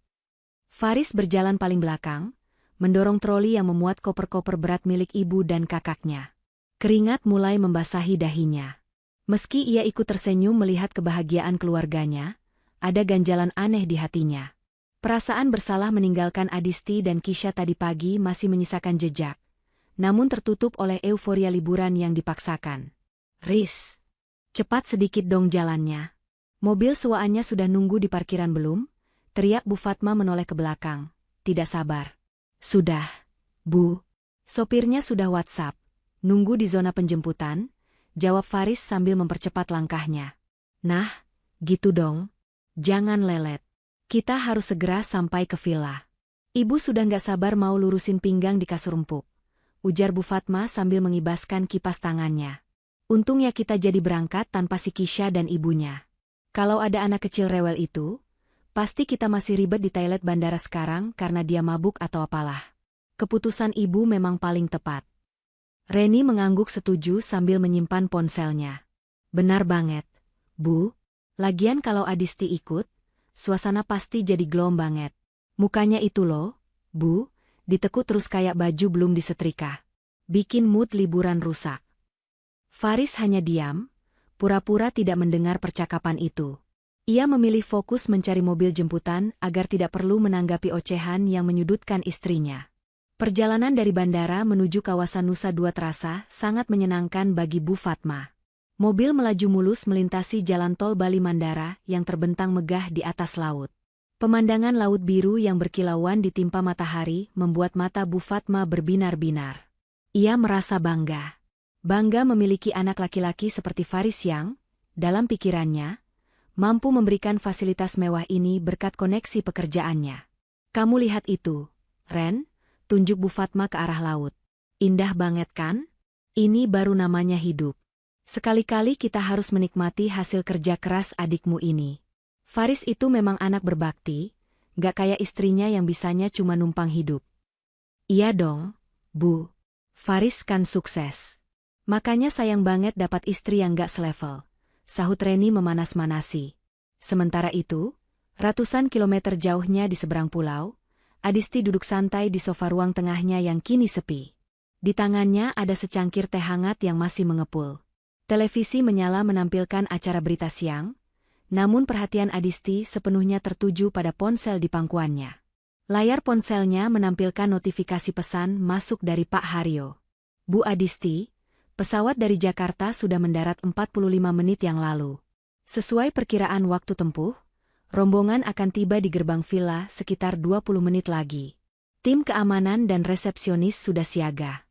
Faris berjalan paling belakang, mendorong troli yang memuat koper-koper berat milik ibu dan kakaknya. Keringat mulai membasahi dahinya. Meski ia ikut tersenyum melihat kebahagiaan keluarganya, ada ganjalan aneh di hatinya. Perasaan bersalah meninggalkan Adisti dan Kisha tadi pagi masih menyisakan jejak, namun tertutup oleh euforia liburan yang dipaksakan. "Riz, cepat sedikit dong jalannya. Mobil sewaannya sudah nunggu di parkiran belum?" teriak Bu Fatma menoleh ke belakang. "Tidak sabar." "Sudah, Bu. Sopirnya sudah WhatsApp. Nunggu di zona penjemputan," jawab Faris sambil mempercepat langkahnya. "Nah, gitu dong. Jangan lelet. Kita harus segera sampai ke villa. Ibu sudah nggak sabar mau lurusin pinggang di kasur empuk," ujar Bu Fatma sambil mengibaskan kipas tangannya. "Untung ya kita jadi berangkat tanpa si Kisha dan ibunya. Kalau ada anak kecil rewel itu, pasti kita masih ribet di toilet bandara sekarang karena dia mabuk atau apalah. Keputusan ibu memang paling tepat." Reni mengangguk setuju sambil menyimpan ponselnya. "Benar banget, Bu. Lagian kalau Adisti ikut, suasana pasti jadi glowing banget. Mukanya itu loh, Bu, ditekuk terus kayak baju belum disetrika. Bikin mood liburan rusak." Faris hanya diam, pura-pura tidak mendengar percakapan itu. Ia memilih fokus mencari mobil jemputan agar tidak perlu menanggapi ocehan yang menyudutkan istrinya. Perjalanan dari bandara menuju kawasan Nusa Dua terasa sangat menyenangkan bagi Bu Fatma. Mobil melaju mulus melintasi jalan tol Bali Mandara yang terbentang megah di atas laut. Pemandangan laut biru yang berkilauan ditimpa matahari membuat mata Bu Fatma berbinar-binar. Ia merasa bangga. Bangga memiliki anak laki-laki seperti Faris yang, dalam pikirannya, mampu memberikan fasilitas mewah ini berkat koneksi pekerjaannya. Kamu lihat itu, Ren, tunjuk Bu Fatma ke arah laut. Indah banget kan? Ini baru namanya hidup. Sekali-kali kita harus menikmati hasil kerja keras adikmu ini. Faris itu memang anak berbakti, gak kayak istrinya yang bisanya cuma numpang hidup. Iya dong, Bu. Faris kan sukses. Makanya sayang banget dapat istri yang gak selevel, sahut Reni memanas-manasi. Sementara itu, ratusan kilometer jauhnya di seberang pulau, Adisti duduk santai di sofa ruang tengahnya yang kini sepi. Di tangannya ada secangkir teh hangat yang masih mengepul. Televisi menyala menampilkan acara berita siang, namun perhatian Adisti sepenuhnya tertuju pada ponsel di pangkuannya. Layar ponselnya menampilkan notifikasi pesan masuk dari Pak Haryo. Bu Adisti, pesawat dari Jakarta sudah mendarat 45 menit yang lalu. Sesuai perkiraan waktu tempuh, rombongan akan tiba di gerbang villa sekitar 20 menit lagi. Tim keamanan dan resepsionis sudah siaga.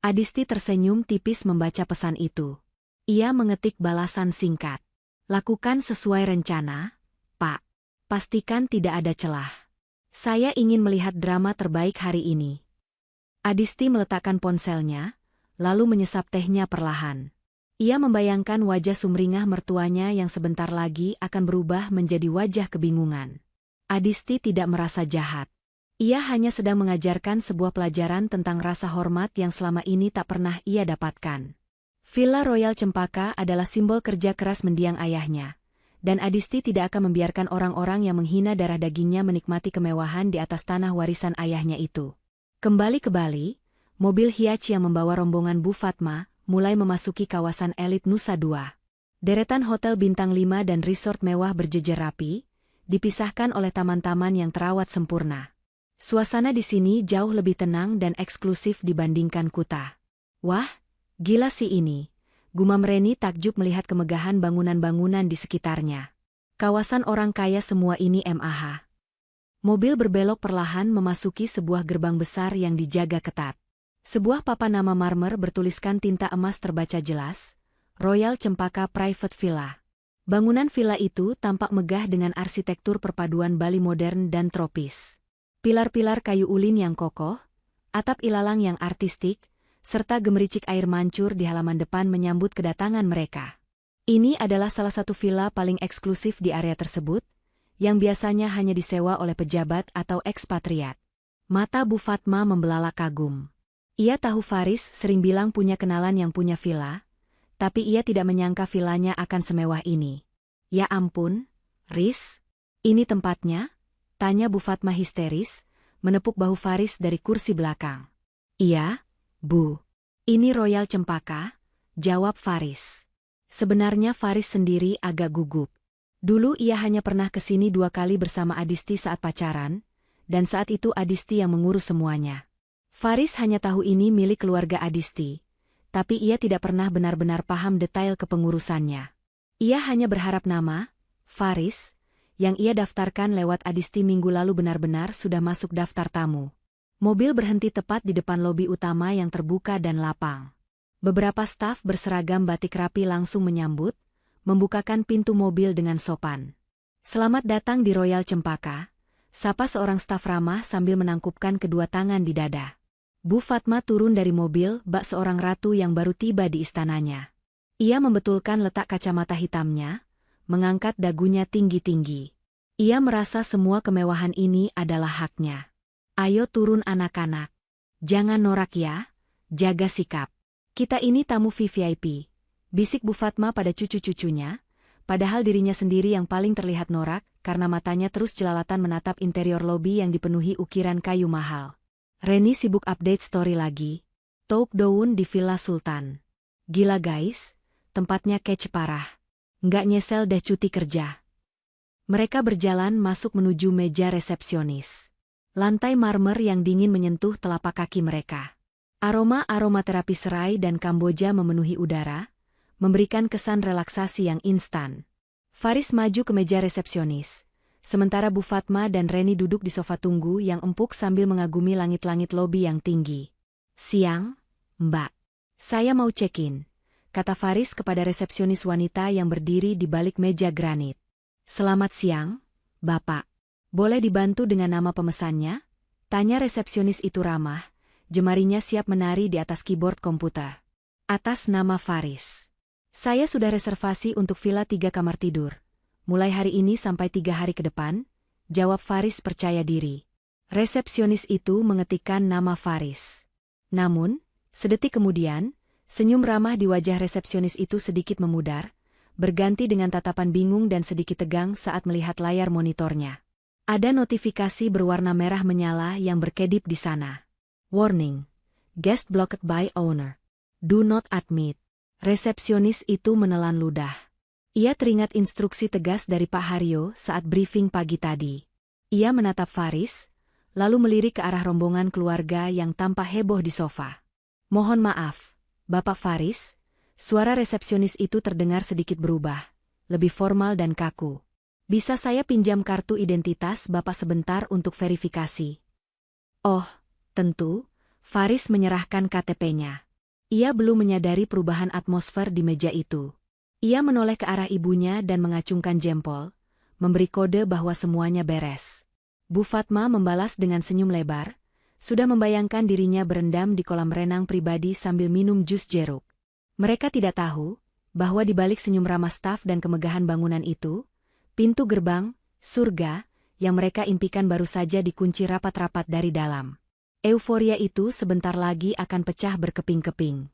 Adisti tersenyum tipis membaca pesan itu. Ia mengetik balasan singkat. Lakukan sesuai rencana, Pak. Pastikan tidak ada celah. Saya ingin melihat drama terbaik hari ini. Adisti meletakkan ponselnya, lalu menyesap tehnya perlahan. Ia membayangkan wajah sumringah mertuanya yang sebentar lagi akan berubah menjadi wajah kebingungan. Adisti tidak merasa jahat. Ia hanya sedang mengajarkan sebuah pelajaran tentang rasa hormat yang selama ini tak pernah ia dapatkan. Villa Royal Cempaka adalah simbol kerja keras mendiang ayahnya, dan Adisti tidak akan membiarkan orang-orang yang menghina darah dagingnya menikmati kemewahan di atas tanah warisan ayahnya itu. Kembali ke Bali, mobil Hiace yang membawa rombongan Bu Fatma mulai memasuki kawasan elit Nusa Dua. Deretan hotel bintang 5 dan resort mewah berjejer rapi, dipisahkan oleh taman-taman yang terawat sempurna. Suasana di sini jauh lebih tenang dan eksklusif dibandingkan Kuta. Wah, gila sih ini, gumam Reni takjub melihat kemegahan bangunan-bangunan di sekitarnya. Kawasan orang kaya semua ini MAH. Mobil berbelok perlahan memasuki sebuah gerbang besar yang dijaga ketat. Sebuah papan nama marmer bertuliskan tinta emas terbaca jelas, Royal Cempaka Private Villa. Bangunan villa itu tampak megah dengan arsitektur perpaduan Bali modern dan tropis. Pilar-pilar kayu ulin yang kokoh, atap ilalang yang artistik, serta gemericik air mancur di halaman depan menyambut kedatangan mereka. Ini adalah salah satu villa paling eksklusif di area tersebut, yang biasanya hanya disewa oleh pejabat atau ekspatriat. Mata Bu Fatma membelalak kagum. Ia tahu Faris sering bilang punya kenalan yang punya villa, tapi ia tidak menyangka villanya akan semewah ini. Ya ampun, Riz, ini tempatnya? Tanya Bu Fatma histeris, menepuk bahu Faris dari kursi belakang. Iya, Bu. Ini Royal Cempaka, jawab Faris. Sebenarnya Faris sendiri agak gugup. Dulu ia hanya pernah ke sini 2 kali bersama Adisti saat pacaran, dan saat itu Adisti yang mengurus semuanya. Faris hanya tahu ini milik keluarga Adisti, tapi ia tidak pernah benar-benar paham detail kepengurusannya. Ia hanya berharap nama, Faris, yang ia daftarkan lewat Adisti minggu lalu benar-benar sudah masuk daftar tamu. Mobil berhenti tepat di depan lobi utama yang terbuka dan lapang. Beberapa staf berseragam batik rapi langsung menyambut, membukakan pintu mobil dengan sopan. Selamat datang di Royal Cempaka, sapa seorang staf ramah sambil menangkupkan kedua tangan di dada. Bu Fatma turun dari mobil bak seorang ratu yang baru tiba di istananya. Ia membetulkan letak kacamata hitamnya, mengangkat dagunya tinggi-tinggi. Ia merasa semua kemewahan ini adalah haknya. Ayo turun anak-anak. Jangan norak ya, jaga sikap. Kita ini tamu VVIP, bisik Bu Fatma pada cucu-cucunya, padahal dirinya sendiri yang paling terlihat norak karena matanya terus jelalatan menatap interior lobi yang dipenuhi ukiran kayu mahal. Reni sibuk update story lagi. Touk Doun di Villa Sultan. Gila guys, tempatnya kece parah. Nggak nyesel deh cuti kerja. Mereka berjalan masuk menuju meja resepsionis. Lantai marmer yang dingin menyentuh telapak kaki mereka. Aroma terapi serai dan Kamboja memenuhi udara, memberikan kesan relaksasi yang instan. Faris maju ke meja resepsionis, sementara Bu Fatma dan Reni duduk di sofa tunggu yang empuk sambil mengagumi langit-langit lobi yang tinggi. "Siang, Mbak. Saya mau check-in," kata Faris kepada resepsionis wanita yang berdiri di balik meja granit. "Selamat siang, Bapak. Boleh dibantu dengan nama pemesannya?" tanya resepsionis itu ramah, jemarinya siap menari di atas keyboard komputer. "Atas nama Faris. Saya sudah reservasi untuk villa 3 kamar tidur. Mulai hari ini sampai 3 hari ke depan," jawab Faris percaya diri. Resepsionis itu mengetikkan nama Faris. Namun, sedetik kemudian, senyum ramah di wajah resepsionis itu sedikit memudar, berganti dengan tatapan bingung dan sedikit tegang saat melihat layar monitornya. Ada notifikasi berwarna merah menyala yang berkedip di sana. "Warning. Guest blocked by owner. Do not admit." Resepsionis itu menelan ludah. Ia teringat instruksi tegas dari Pak Haryo saat briefing pagi tadi. Ia menatap Faris, lalu melirik ke arah rombongan keluarga yang tampak heboh di sofa. "Mohon maaf, Bapak Faris," suara resepsionis itu terdengar sedikit berubah, lebih formal dan kaku. "Bisa saya pinjam kartu identitas Bapak sebentar untuk verifikasi?" "Oh, tentu," Faris menyerahkan KTP-nya. Ia belum menyadari perubahan atmosfer di meja itu. Ia menoleh ke arah ibunya dan mengacungkan jempol, memberi kode bahwa semuanya beres. Bu Fatma membalas dengan senyum lebar, sudah membayangkan dirinya berendam di kolam renang pribadi sambil minum jus jeruk. Mereka tidak tahu bahwa di balik senyum ramah staf dan kemegahan bangunan itu, pintu gerbang surga yang mereka impikan baru saja dikunci rapat-rapat dari dalam. Euforia itu sebentar lagi akan pecah berkeping-keping.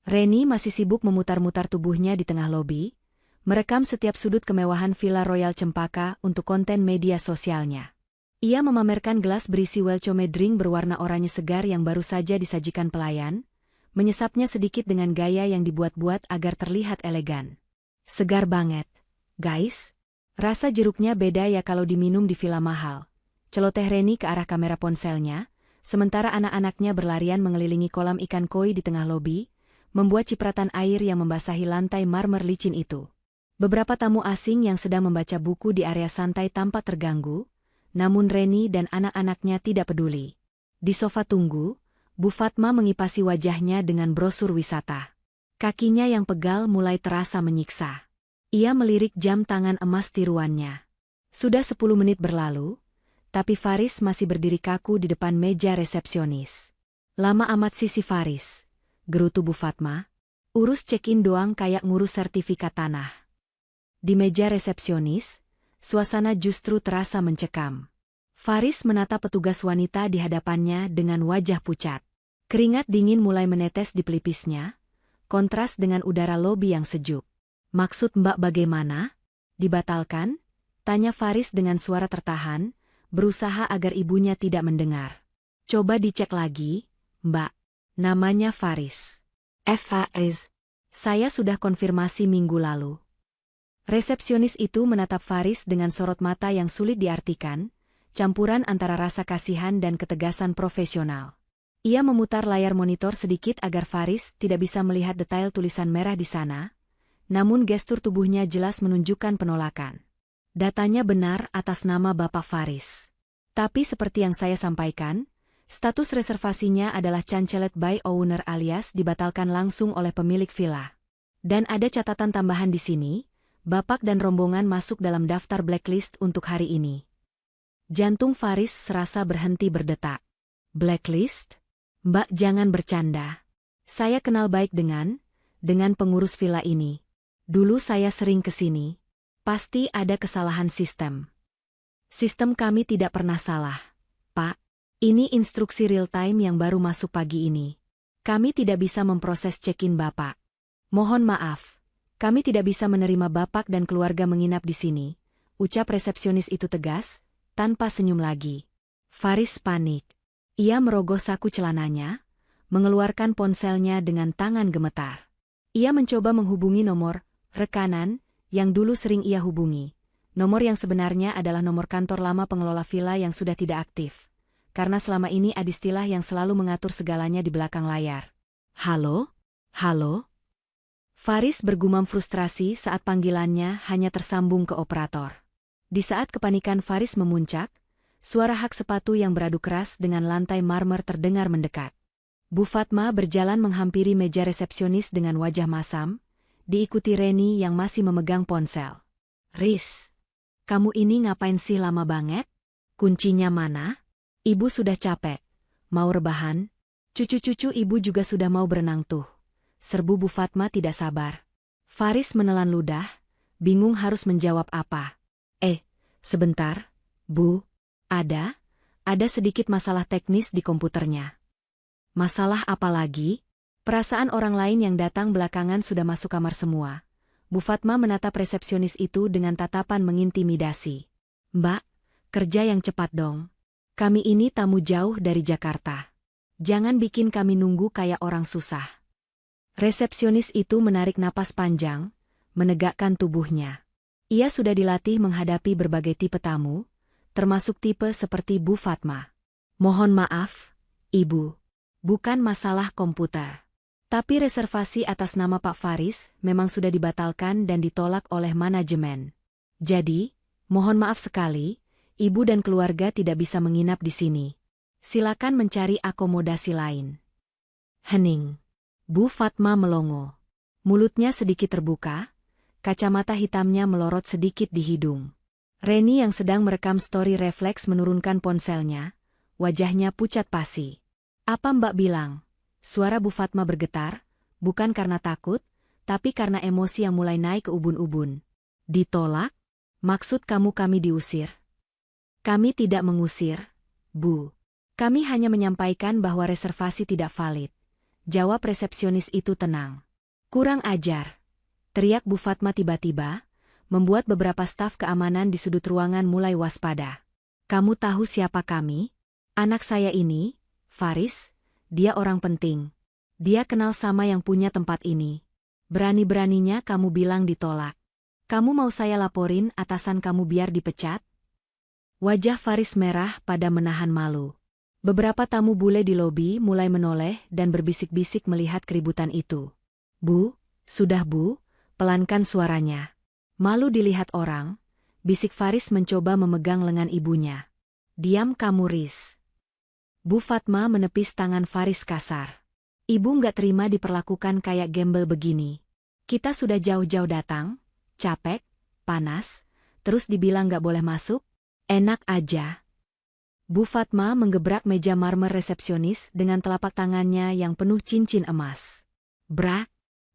Reni masih sibuk memutar-mutar tubuhnya di tengah lobi, merekam setiap sudut kemewahan Villa Royal Cempaka untuk konten media sosialnya. Ia memamerkan gelas berisi welcome drink berwarna oranye segar yang baru saja disajikan pelayan, menyesapnya sedikit dengan gaya yang dibuat-buat agar terlihat elegan. "Segar banget, guys. Rasa jeruknya beda ya kalau diminum di villa mahal," celoteh Reni ke arah kamera ponselnya, sementara anak-anaknya berlarian mengelilingi kolam ikan koi di tengah lobi, membuat cipratan air yang membasahi lantai marmer licin itu. Beberapa tamu asing yang sedang membaca buku di area santai tampak terganggu, namun Reni dan anak-anaknya tidak peduli. Di sofa tunggu, Bu Fatma mengipasi wajahnya dengan brosur wisata. Kakinya yang pegal mulai terasa menyiksa. Ia melirik jam tangan emas tiruannya. Sudah 10 menit berlalu, tapi Faris masih berdiri kaku di depan meja resepsionis. "Lama amat sih si Faris," gerutu Bu Fatma. "Urus check-in doang kayak ngurus sertifikat tanah." Di meja resepsionis, suasana justru terasa mencekam. Faris menatap petugas wanita di hadapannya dengan wajah pucat. Keringat dingin mulai menetes di pelipisnya, kontras dengan udara lobi yang sejuk. "Maksud Mbak bagaimana? Dibatalkan?" tanya Faris dengan suara tertahan, berusaha agar ibunya tidak mendengar. "Coba dicek lagi, Mbak. Namanya Faris. Faris. Saya sudah konfirmasi minggu lalu." Resepsionis itu menatap Faris dengan sorot mata yang sulit diartikan, campuran antara rasa kasihan dan ketegasan profesional. Ia memutar layar monitor sedikit agar Faris tidak bisa melihat detail tulisan merah di sana, namun gestur tubuhnya jelas menunjukkan penolakan. "Datanya benar atas nama Bapak Faris. Tapi seperti yang saya sampaikan, status reservasinya adalah canceled by owner alias dibatalkan langsung oleh pemilik villa. Dan ada catatan tambahan di sini, Bapak dan rombongan masuk dalam daftar blacklist untuk hari ini." Jantung Faris serasa berhenti berdetak. "Blacklist? Mbak jangan bercanda. Saya kenal baik dengan pengurus villa ini. Dulu saya sering ke sini. Pasti ada kesalahan sistem." "Sistem kami tidak pernah salah, Pak. Ini instruksi real-time yang baru masuk pagi ini. Kami tidak bisa memproses check-in Bapak. Mohon maaf, kami tidak bisa menerima Bapak dan keluarga menginap di sini," ucap resepsionis itu tegas, tanpa senyum lagi. Faris panik. Ia merogoh saku celananya, mengeluarkan ponselnya dengan tangan gemetar. Ia mencoba menghubungi nomor rekanan yang dulu sering ia hubungi. Nomor yang sebenarnya adalah nomor kantor lama pengelola villa yang sudah tidak aktif. Karena selama ini Adistilah yang selalu mengatur segalanya di belakang layar. "Halo? Halo?" Faris bergumam frustrasi saat panggilannya hanya tersambung ke operator. Di saat kepanikan Faris memuncak, suara hak sepatu yang beradu keras dengan lantai marmer terdengar mendekat. Bu Fatma berjalan menghampiri meja resepsionis dengan wajah masam, diikuti Reni yang masih memegang ponsel. "Riz, kamu ini ngapain sih lama banget? Kuncinya mana? Ibu sudah capek. Mau rebahan? Cucu-cucu ibu juga sudah mau berenang tuh." Serbu Bu Fatma tidak sabar. Faris menelan ludah, bingung harus menjawab apa. Sebentar, Bu. Ada sedikit masalah teknis di komputernya." "Masalah apa lagi?" Perasaan orang lain yang datang belakangan sudah masuk kamar semua. Bu Fatma menatap resepsionis itu dengan tatapan mengintimidasi. "Mbak, kerja yang cepat dong. Kami ini tamu jauh dari Jakarta. Jangan bikin kami nunggu kayak orang susah." Resepsionis itu menarik napas panjang, menegakkan tubuhnya. Ia sudah dilatih menghadapi berbagai tipe tamu, termasuk tipe seperti Bu Fatma. "Mohon maaf, Ibu. Bukan masalah komputer. Tapi reservasi atas nama Pak Faris memang sudah dibatalkan dan ditolak oleh manajemen. Jadi, mohon maaf sekali, Ibu dan keluarga tidak bisa menginap di sini. Silakan mencari akomodasi lain." Hening. Bu Fatma melongo. Mulutnya sedikit terbuka, kacamata hitamnya melorot sedikit di hidung. Reni yang sedang merekam story refleks menurunkan ponselnya, wajahnya pucat pasi. "Apa Mbak bilang?" Suara Bu Fatma bergetar, bukan karena takut, tapi karena emosi yang mulai naik ke ubun-ubun. "Ditolak? Maksud kamu kami diusir?" "Kami tidak mengusir, Bu. Kami hanya menyampaikan bahwa reservasi tidak valid." Jawab resepsionis itu tenang. "Kurang ajar!" teriak Bu Fatma tiba-tiba, membuat beberapa staf keamanan di sudut ruangan mulai waspada. "Kamu tahu siapa kami? Anak saya ini, Faris, dia orang penting. Dia kenal sama yang punya tempat ini. Berani-beraninya kamu bilang ditolak. Kamu mau saya laporin atasan kamu biar dipecat?" Wajah Faris merah pada menahan malu. Beberapa tamu bule di lobi mulai menoleh dan berbisik-bisik melihat keributan itu. "Bu, sudah Bu, pelankan suaranya. Malu dilihat orang," bisik Faris mencoba memegang lengan ibunya. "Diam kamu Riz." Bu Fatma menepis tangan Faris kasar. "Ibu nggak terima diperlakukan kayak gembel begini. Kita sudah jauh-jauh datang, capek, panas, terus dibilang nggak boleh masuk? Enak aja." Bu Fatma menggebrak meja marmer resepsionis dengan telapak tangannya yang penuh cincin emas. "Bra,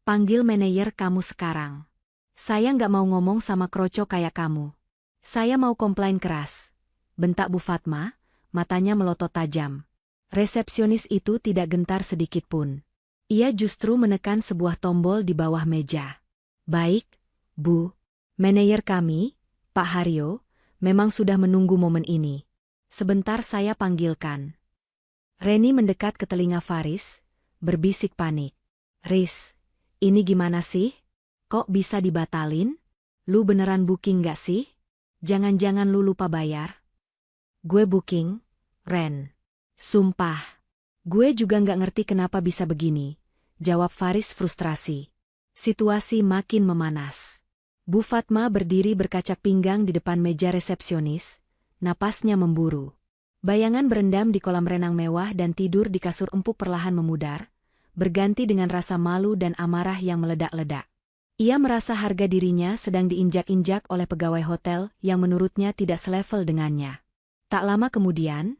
panggil manajer kamu sekarang. Saya nggak mau ngomong sama kroco kayak kamu. Saya mau komplain keras," bentak Bu Fatma, matanya melotot tajam. Resepsionis itu tidak gentar sedikit pun. Ia justru menekan sebuah tombol di bawah meja. "Baik, Bu. Manajer kami, Pak Haryo, memang sudah menunggu momen ini. Sebentar saya panggilkan." Reni mendekat ke telinga Faris, berbisik panik. "Riz, ini gimana sih? Kok bisa dibatalin? Lu beneran booking gak sih? Jangan-jangan lu lupa bayar?" "Gue booking, Ren. Sumpah. Gue juga gak ngerti kenapa bisa begini," jawab Faris frustrasi. Situasi makin memanas. Bu Fatma berdiri berkacak pinggang di depan meja resepsionis, napasnya memburu. Bayangan berendam di kolam renang mewah dan tidur di kasur empuk perlahan memudar, berganti dengan rasa malu dan amarah yang meledak-ledak. Ia merasa harga dirinya sedang diinjak-injak oleh pegawai hotel yang menurutnya tidak selevel dengannya. Tak lama kemudian,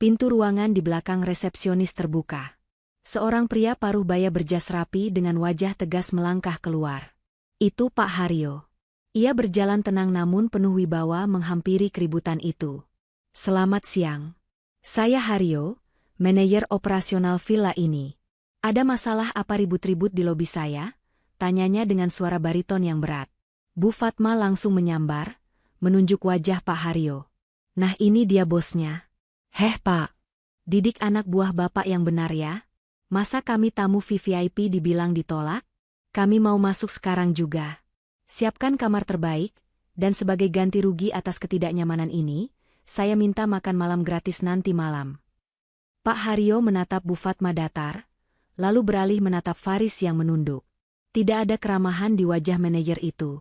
pintu ruangan di belakang resepsionis terbuka. Seorang pria paruh baya berjas rapi dengan wajah tegas melangkah keluar. Itu Pak Haryo. Ia berjalan tenang namun penuh wibawa menghampiri keributan itu. "Selamat siang. Saya Haryo, manajer operasional villa ini. Ada masalah apa ribut-ribut di lobi saya?" tanyanya dengan suara bariton yang berat. Bu Fatma langsung menyambar, menunjuk wajah Pak Haryo. "Nah ini dia bosnya." "Heh Pak, didik anak buah Bapak yang benar ya. Masa kami tamu VVIP dibilang ditolak? Kami mau masuk sekarang juga. Siapkan kamar terbaik, dan sebagai ganti rugi atas ketidaknyamanan ini, saya minta makan malam gratis nanti malam." Pak Haryo menatap Bu Fatma datar, lalu beralih menatap Faris yang menunduk. Tidak ada keramahan di wajah manajer itu.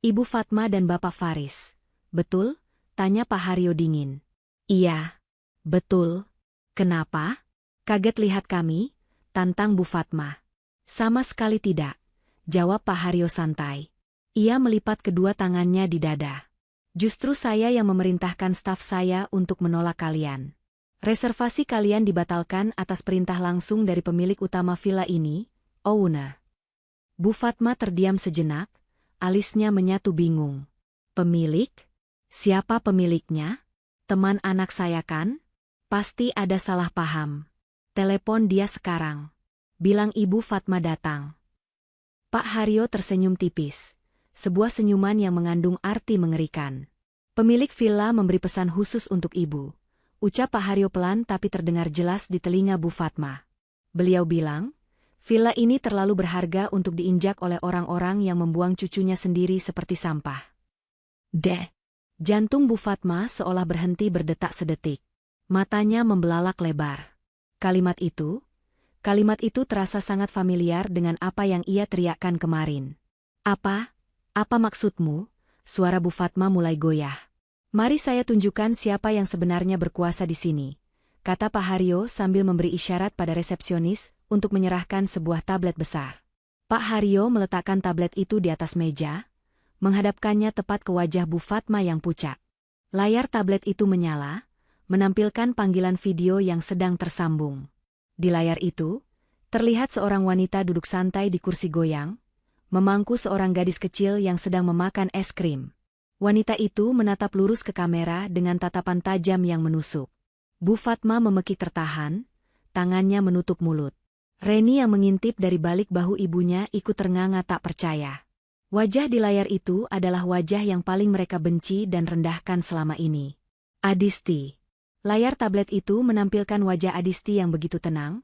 "Ibu Fatma dan Bapak Faris, betul? Tanya Pak Haryo dingin. Iya, betul. Kenapa? Kaget lihat kami? Tantang Bu Fatma. Sama sekali tidak, jawab Pak Haryo santai. Ia melipat kedua tangannya di dada. Justru saya yang memerintahkan staf saya untuk menolak kalian. Reservasi kalian dibatalkan atas perintah langsung dari pemilik utama villa ini, owner. Bu Fatma terdiam sejenak, alisnya menyatu bingung. Pemilik? Siapa pemiliknya? Teman anak saya kan? Pasti ada salah paham. Telepon dia sekarang. Bilang Ibu Fatma datang. Pak Haryo tersenyum tipis. Sebuah senyuman yang mengandung arti mengerikan. Pemilik villa memberi pesan khusus untuk Ibu. Ucap Pak Haryo pelan tapi terdengar jelas di telinga Bu Fatma. Beliau bilang, villa ini terlalu berharga untuk diinjak oleh orang-orang yang membuang cucunya sendiri seperti sampah. Jantung Bu Fatma seolah berhenti berdetak sedetik. Matanya membelalak lebar. Kalimat itu terasa sangat familiar dengan apa yang ia teriakkan kemarin. Apa maksudmu? Suara Bu Fatma mulai goyah. Mari saya tunjukkan siapa yang sebenarnya berkuasa di sini, kata Pak Haryo sambil memberi isyarat pada resepsionis untuk menyerahkan sebuah tablet besar. Pak Haryo meletakkan tablet itu di atas meja, menghadapkannya tepat ke wajah Bu Fatma yang pucat. Layar tablet itu menyala, menampilkan panggilan video yang sedang tersambung. Di layar itu, terlihat seorang wanita duduk santai di kursi goyang, memangku seorang gadis kecil yang sedang memakan es krim. Wanita itu menatap lurus ke kamera dengan tatapan tajam yang menusuk. Bu Fatma memekik tertahan, tangannya menutup mulut. Reni yang mengintip dari balik bahu ibunya ikut ternganga tak percaya. Wajah di layar itu adalah wajah yang paling mereka benci dan rendahkan selama ini. Adisti. Layar tablet itu menampilkan wajah Adisti yang begitu tenang,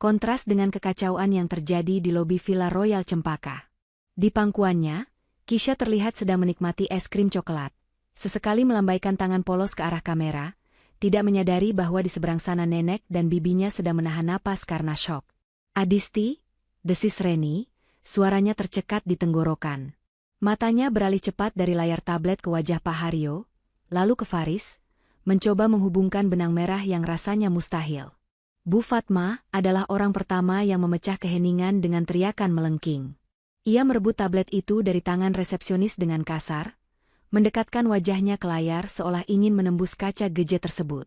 kontras dengan kekacauan yang terjadi di lobi Villa Royal Cempaka. Di pangkuannya, Kisha terlihat sedang menikmati es krim coklat. Sesekali melambaikan tangan polos ke arah kamera, tidak menyadari bahwa di seberang sana nenek dan bibinya sedang menahan napas karena syok. Adisti, desis Reni, suaranya tercekat di tenggorokan. Matanya beralih cepat dari layar tablet ke wajah Pak Haryo, lalu ke Faris, mencoba menghubungkan benang merah yang rasanya mustahil. Bu Fatma adalah orang pertama yang memecah keheningan dengan teriakan melengking. Ia merebut tablet itu dari tangan resepsionis dengan kasar, mendekatkan wajahnya ke layar seolah ingin menembus kaca geje tersebut.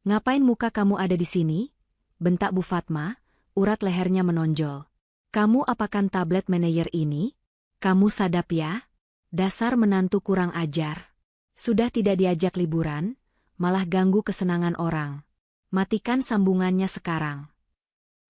Ngapain muka kamu ada di sini? Bentak Bu Fatma, urat lehernya menonjol. Kamu apakan tablet manajer ini? Kamu sadap ya? Dasar menantu kurang ajar. Sudah tidak diajak liburan, malah ganggu kesenangan orang. Matikan sambungannya sekarang.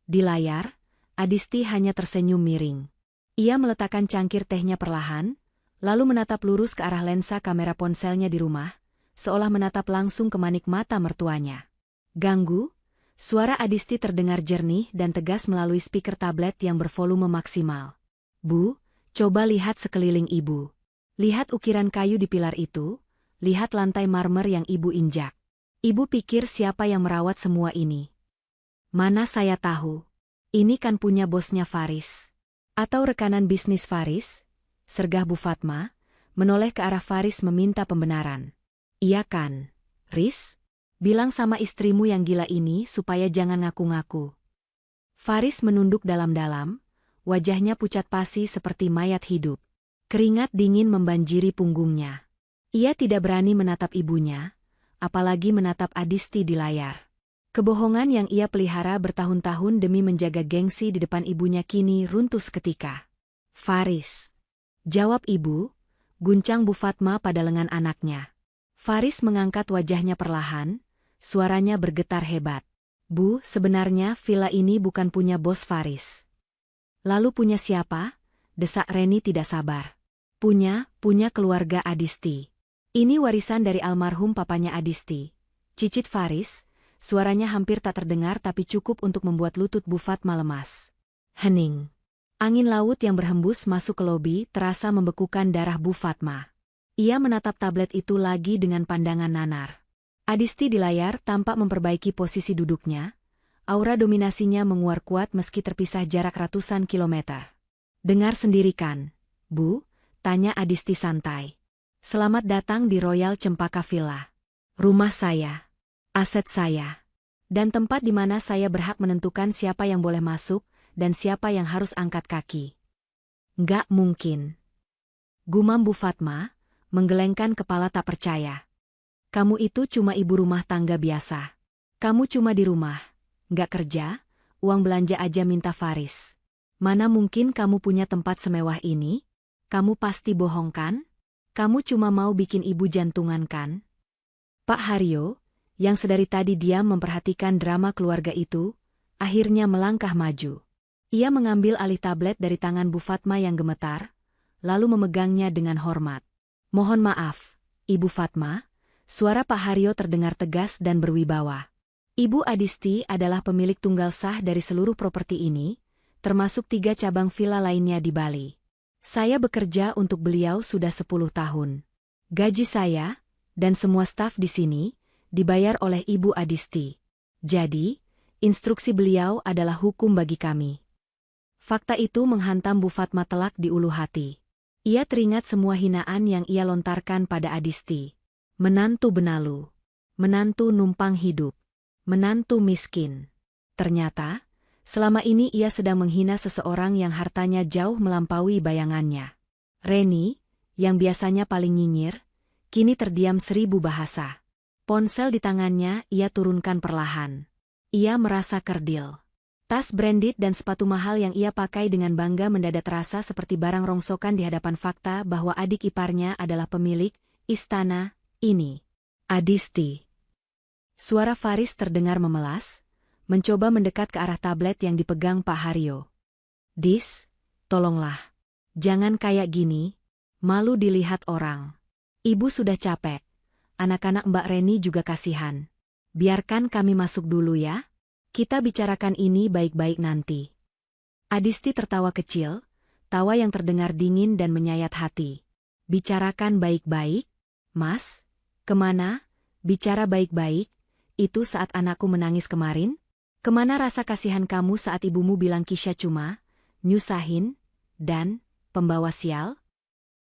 Di layar, Adisti hanya tersenyum miring. Ia meletakkan cangkir tehnya perlahan, lalu menatap lurus ke arah lensa kamera ponselnya di rumah, seolah menatap langsung ke manik mata mertuanya. Ganggu? Suara Adisti terdengar jernih dan tegas melalui speaker tablet yang bervolume maksimal. Bu, coba lihat sekeliling ibu. Lihat ukiran kayu di pilar itu, lihat lantai marmer yang ibu injak. Ibu pikir siapa yang merawat semua ini? Mana saya tahu. Ini kan punya bosnya Faris. Atau rekanan bisnis Faris? Sergah Bu Fatma, menoleh ke arah Faris meminta pembenaran. Iya kan, Riz? Bilang sama istrimu yang gila ini supaya jangan ngaku-ngaku. Faris menunduk dalam-dalam, wajahnya pucat pasi seperti mayat hidup. Keringat dingin membanjiri punggungnya. Ia tidak berani menatap ibunya, apalagi menatap Adisti di layar. Kebohongan yang ia pelihara bertahun-tahun demi menjaga gengsi di depan ibunya kini runtuh seketika. Faris. Jawab ibu, guncang Bu Fatma pada lengan anaknya. Faris mengangkat wajahnya perlahan, suaranya bergetar hebat. Bu, sebenarnya villa ini bukan punya bos Faris. Lalu punya siapa? Desak Reni tidak sabar. Punya keluarga Adisti. Ini warisan dari almarhum papanya Adisti. Cicit Faris. Suaranya hampir tak terdengar tapi cukup untuk membuat lutut Bu Fatma lemas. Hening. Angin laut yang berhembus masuk ke lobi terasa membekukan darah Bu Fatma. Ia menatap tablet itu lagi dengan pandangan nanar. Adisti di layar tampak memperbaiki posisi duduknya. Aura dominasinya menguar kuat meski terpisah jarak ratusan kilometer. Dengar sendiri kan, Bu? Tanya Adisti santai. Selamat datang di Royal Cempaka Villa. Rumah saya, aset saya, dan tempat di mana saya berhak menentukan siapa yang boleh masuk dan siapa yang harus angkat kaki. Nggak mungkin. Gumam Bu Fatma, menggelengkan kepala tak percaya. Kamu itu cuma ibu rumah tangga biasa. Kamu cuma di rumah, nggak kerja, uang belanja aja minta Faris. Mana mungkin kamu punya tempat semewah ini? Kamu pasti bohong kan? Kamu cuma mau bikin ibu jantungan kan? Pak Haryo, yang sedari tadi diam memperhatikan drama keluarga itu, akhirnya melangkah maju. Ia mengambil alih tablet dari tangan Bu Fatma yang gemetar, lalu memegangnya dengan hormat. Mohon maaf, Ibu Fatma, suara Pak Haryo terdengar tegas dan berwibawa. Ibu Adisti adalah pemilik tunggal sah dari seluruh properti ini, termasuk 3 cabang villa lainnya di Bali. Saya bekerja untuk beliau sudah 10 tahun. Gaji saya, dan semua staf di sini, dibayar oleh Ibu Adisti. Jadi, instruksi beliau adalah hukum bagi kami. Fakta itu menghantam Bu Fatma telak di ulu hati. Ia teringat semua hinaan yang ia lontarkan pada Adisti. Menantu benalu. Menantu numpang hidup. Menantu miskin. Ternyata, selama ini ia sedang menghina seseorang yang hartanya jauh melampaui bayangannya. Reni, yang biasanya paling nyinyir, kini terdiam 1000 bahasa. Ponsel di tangannya ia turunkan perlahan. Ia merasa kerdil. Tas branded dan sepatu mahal yang ia pakai dengan bangga mendadak terasa seperti barang rongsokan di hadapan fakta bahwa adik iparnya adalah pemilik istana ini. Adisti. Suara Faris terdengar memelas, mencoba mendekat ke arah tablet yang dipegang Pak Haryo. Dis, tolonglah. Jangan kayak gini, malu dilihat orang. Ibu sudah capek. Anak-anak Mbak Reni juga kasihan. Biarkan kami masuk dulu ya. Kita bicarakan ini baik-baik nanti. Adisti tertawa kecil, tawa yang terdengar dingin dan menyayat hati. Bicarakan baik-baik? Mas, kemana? Bicara baik-baik, itu saat anakku menangis kemarin? Kemana rasa kasihan kamu saat ibumu bilang Kisha cuma nyusahin dan pembawa sial?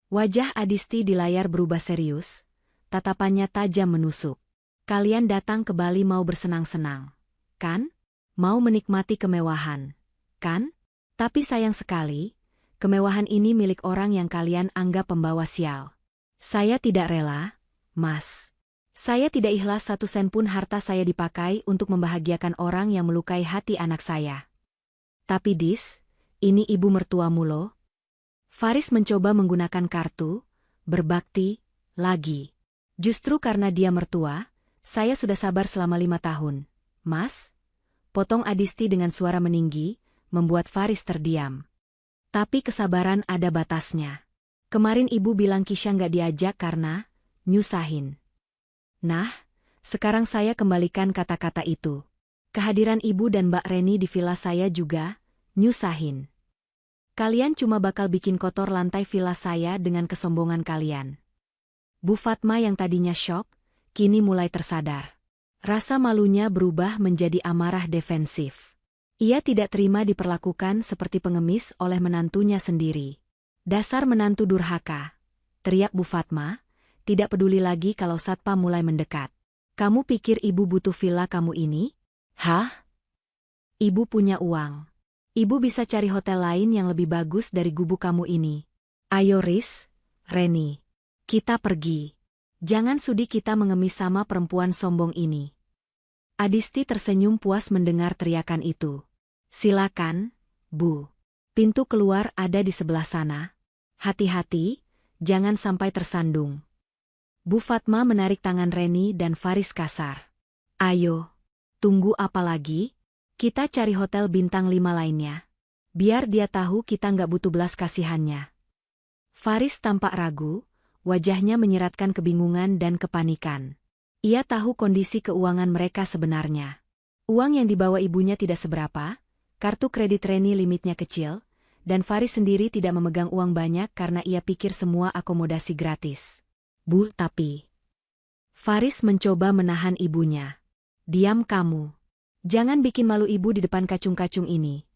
Wajah Adisti di layar berubah serius, tatapannya tajam menusuk. Kalian datang ke Bali mau bersenang-senang, kan? Mau menikmati kemewahan, kan? Tapi sayang sekali, kemewahan ini milik orang yang kalian anggap pembawa sial. Saya tidak rela, Mas. Saya tidak ikhlas 1 sen pun harta saya dipakai untuk membahagiakan orang yang melukai hati anak saya. Tapi Dis, ini ibu mertuamu loh. Faris mencoba menggunakan kartu, berbakti, lagi. Justru karena dia mertua, saya sudah sabar selama 5 tahun. Mas? Potong Adisti dengan suara meninggi, membuat Faris terdiam. Tapi kesabaran ada batasnya. Kemarin ibu bilang Kisha nggak diajak karena nyusahin. Nah, sekarang saya kembalikan kata-kata itu. Kehadiran ibu dan Mbak Reni di villa saya juga nyusahin. Kalian cuma bakal bikin kotor lantai villa saya dengan kesombongan kalian. Bu Fatma yang tadinya syok, kini mulai tersadar. Rasa malunya berubah menjadi amarah defensif. Ia tidak terima diperlakukan seperti pengemis oleh menantunya sendiri. Dasar menantu durhaka, teriak Bu Fatma, tidak peduli lagi kalau satpam mulai mendekat. Kamu pikir ibu butuh villa kamu ini? Hah? Ibu punya uang. Ibu bisa cari hotel lain yang lebih bagus dari gubuk kamu ini. Ayo Riz, Reni, kita pergi. Jangan sudi kita mengemis sama perempuan sombong ini. Adisti tersenyum puas mendengar teriakan itu. Silakan, Bu. Pintu keluar ada di sebelah sana. Hati-hati, jangan sampai tersandung. Bu Fatma menarik tangan Reni dan Faris kasar. Ayo, tunggu apa lagi? Kita cari hotel bintang 5 lainnya. Biar dia tahu kita nggak butuh belas kasihannya. Faris tampak ragu, wajahnya menyiratkan kebingungan dan kepanikan. Ia tahu kondisi keuangan mereka sebenarnya. Uang yang dibawa ibunya tidak seberapa, kartu kredit Reni limitnya kecil, dan Faris sendiri tidak memegang uang banyak karena ia pikir semua akomodasi gratis. Bu, tapi... Faris mencoba menahan ibunya. Diam kamu. Jangan bikin malu ibu di depan kacung-kacung ini.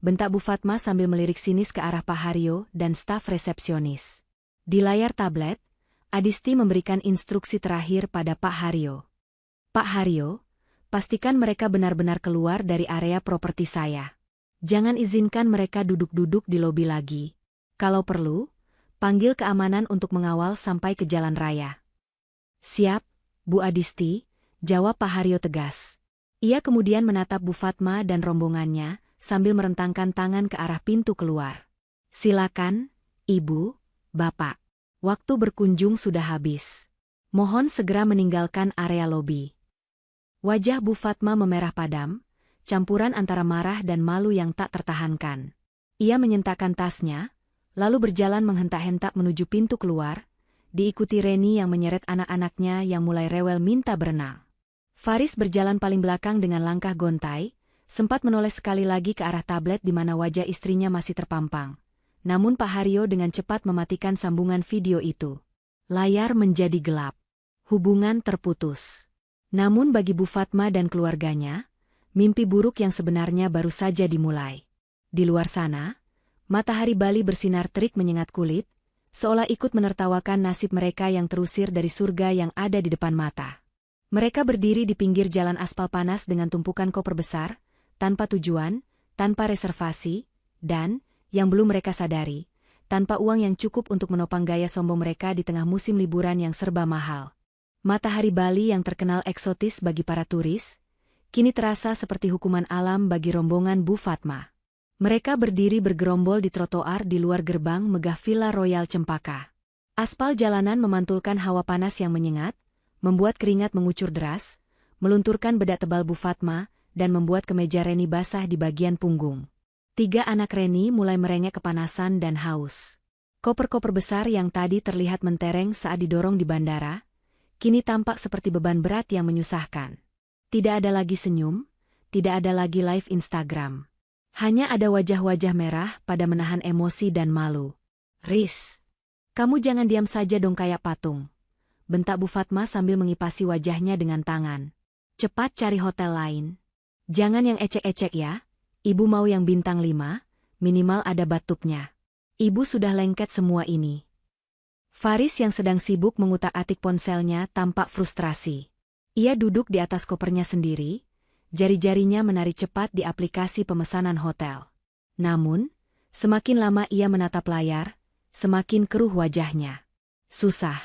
Bentak Bu Fatma sambil melirik sinis ke arah Pak Haryo dan staf resepsionis. Di layar tablet, Adisti memberikan instruksi terakhir pada Pak Haryo. Pak Haryo, pastikan mereka benar-benar keluar dari area properti saya. Jangan izinkan mereka duduk-duduk di lobi lagi. Kalau perlu, panggil keamanan untuk mengawal sampai ke jalan raya. Siap, Bu Adisti, jawab Pak Haryo tegas. Ia kemudian menatap Bu Fatma dan rombongannya sambil merentangkan tangan ke arah pintu keluar. Silakan, Ibu, Bapak. Waktu berkunjung sudah habis. Mohon segera meninggalkan area lobi. Wajah Bu Fatma memerah padam, campuran antara marah dan malu yang tak tertahankan. Ia menyentakkan tasnya, lalu berjalan menghentak-hentak menuju pintu keluar, diikuti Reni yang menyeret anak-anaknya yang mulai rewel minta berenang. Faris berjalan paling belakang dengan langkah gontai, sempat menoleh sekali lagi ke arah tablet di mana wajah istrinya masih terpampang. Namun Pak Haryo dengan cepat mematikan sambungan video itu. Layar menjadi gelap. Hubungan terputus. Namun bagi Bu Fatma dan keluarganya, mimpi buruk yang sebenarnya baru saja dimulai. Di luar sana, matahari Bali bersinar terik menyengat kulit, seolah ikut menertawakan nasib mereka yang terusir dari surga yang ada di depan mata. Mereka berdiri di pinggir jalan aspal panas dengan tumpukan koper besar, tanpa tujuan, tanpa reservasi, dan, yang belum mereka sadari, tanpa uang yang cukup untuk menopang gaya sombong mereka di tengah musim liburan yang serba mahal. Matahari Bali yang terkenal eksotis bagi para turis, kini terasa seperti hukuman alam bagi rombongan Bu Fatma. Mereka berdiri bergerombol di trotoar di luar gerbang megah Villa Royal Cempaka. Aspal jalanan memantulkan hawa panas yang menyengat, membuat keringat mengucur deras, melunturkan bedak tebal Bu Fatma, dan membuat kemeja Reni basah di bagian punggung. 3 anak Reni mulai merengek kepanasan dan haus. Koper-koper besar yang tadi terlihat mentereng saat didorong di bandara, kini tampak seperti beban berat yang menyusahkan. Tidak ada lagi senyum, tidak ada lagi live Instagram. Hanya ada wajah-wajah merah pada menahan emosi dan malu. Riz, kamu jangan diam saja dong kayak patung. Bentak Bu Fatma sambil mengipasi wajahnya dengan tangan. Cepat cari hotel lain. Jangan yang ecek-ecek ya. Ibu mau yang bintang 5, minimal ada bathtubnya. Ibu sudah lengket semua ini. Faris yang sedang sibuk mengutak-atik ponselnya tampak frustrasi. Ia duduk di atas kopernya sendiri, jari-jarinya menari cepat di aplikasi pemesanan hotel. Namun, semakin lama ia menatap layar, semakin keruh wajahnya. Susah,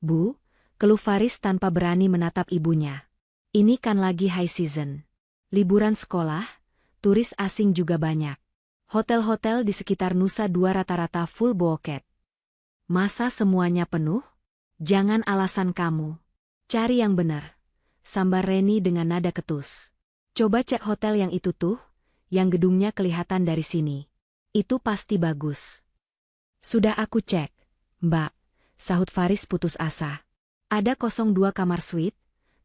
Bu, keluh Faris tanpa berani menatap ibunya. Ini kan lagi high season. Liburan sekolah, turis asing juga banyak. Hotel-hotel di sekitar Nusa Dua rata-rata full booket. Masa semuanya penuh? Jangan alasan kamu. Cari yang benar. Sambar Reni dengan nada ketus. Coba cek hotel yang itu tuh, yang gedungnya kelihatan dari sini. Itu pasti bagus. Sudah aku cek, Mbak, sahut Faris putus asa. Ada 02 kamar suite,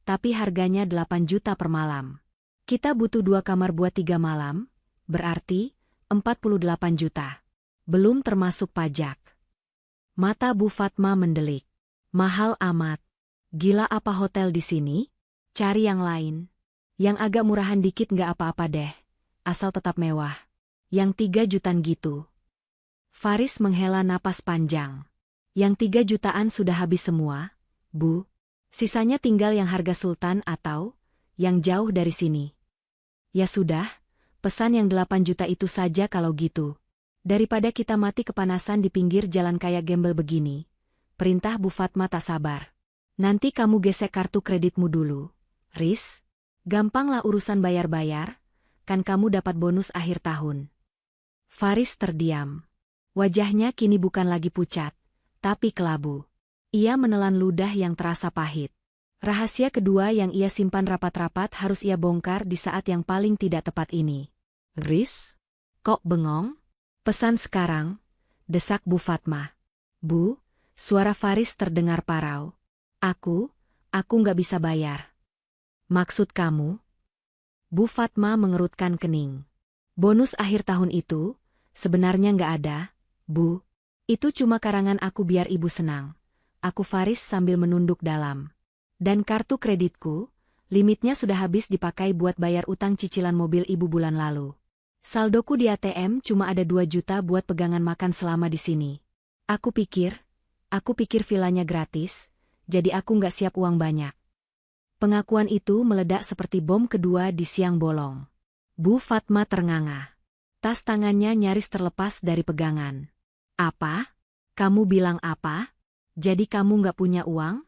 tapi harganya 8 juta per malam. Kita butuh 2 kamar buat 3 malam, berarti 48 juta. Belum termasuk pajak. Mata Bu Fatma mendelik. Mahal amat. Gila apa hotel di sini? Cari yang lain. Yang agak murahan dikit nggak apa-apa deh. Asal tetap mewah. Yang 3 jutaan gitu. Faris menghela napas panjang. Yang 3 jutaan sudah habis semua, Bu. Sisanya tinggal yang harga sultan atau yang jauh dari sini. Ya sudah, pesan yang 8 juta itu saja kalau gitu. Daripada kita mati kepanasan di pinggir jalan kayak gembel begini. Perintah Bu Fatma tak sabar. Nanti kamu gesek kartu kreditmu dulu, Riz. Gampanglah urusan bayar-bayar, kan kamu dapat bonus akhir tahun. Faris terdiam. Wajahnya kini bukan lagi pucat, tapi kelabu. Ia menelan ludah yang terasa pahit. Rahasia kedua yang ia simpan rapat-rapat harus ia bongkar di saat yang paling tidak tepat ini. Riz? Kok bengong? Pesan sekarang, desak Bu Fatma. Bu, suara Faris terdengar parau. Aku nggak bisa bayar. Maksud kamu? Bu Fatma mengerutkan kening. Bonus akhir tahun itu, sebenarnya nggak ada, Bu. Itu cuma karangan aku biar ibu senang. Aku Faris sambil menunduk dalam. Dan kartu kreditku, limitnya sudah habis dipakai buat bayar utang cicilan mobil ibu bulan lalu. Saldoku di ATM cuma ada 2 juta buat pegangan makan selama di sini. Aku pikir, Aku pikir villanya gratis, jadi aku nggak siap uang banyak. Pengakuan itu meledak seperti bom kedua di siang bolong. Bu Fatma ternganga. Tas tangannya nyaris terlepas dari pegangan. Apa? Kamu bilang apa? Jadi kamu nggak punya uang?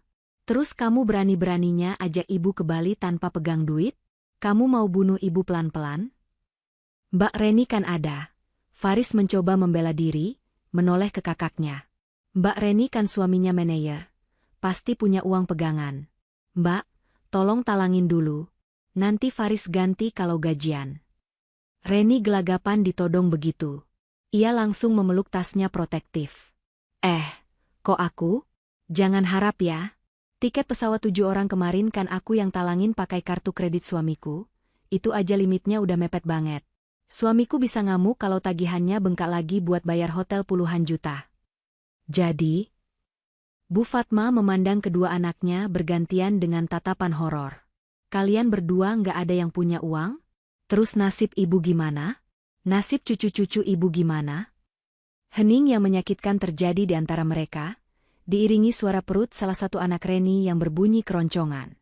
Terus kamu berani-beraninya ajak ibu ke Bali tanpa pegang duit? Kamu mau bunuh ibu pelan-pelan? Mbak Reni kan ada. Faris mencoba membela diri, menoleh ke kakaknya. Mbak Reni kan suaminya manajer. Pasti punya uang pegangan. Mbak, tolong talangin dulu. Nanti Faris ganti kalau gajian. Reni gelagapan ditodong begitu. Ia langsung memeluk tasnya protektif. Kok aku? Jangan harap ya. Tiket pesawat 7 orang kemarin kan aku yang talangin pakai kartu kredit suamiku. Itu aja limitnya udah mepet banget. Suamiku bisa ngamuk kalau tagihannya bengkak lagi buat bayar hotel puluhan juta. Jadi, Bu Fatma memandang kedua anaknya bergantian dengan tatapan horor. Kalian berdua nggak ada yang punya uang? Terus nasib ibu gimana? Nasib cucu-cucu ibu gimana? Hening yang menyakitkan terjadi di antara mereka, diiringi suara perut salah satu anak Reni yang berbunyi keroncongan.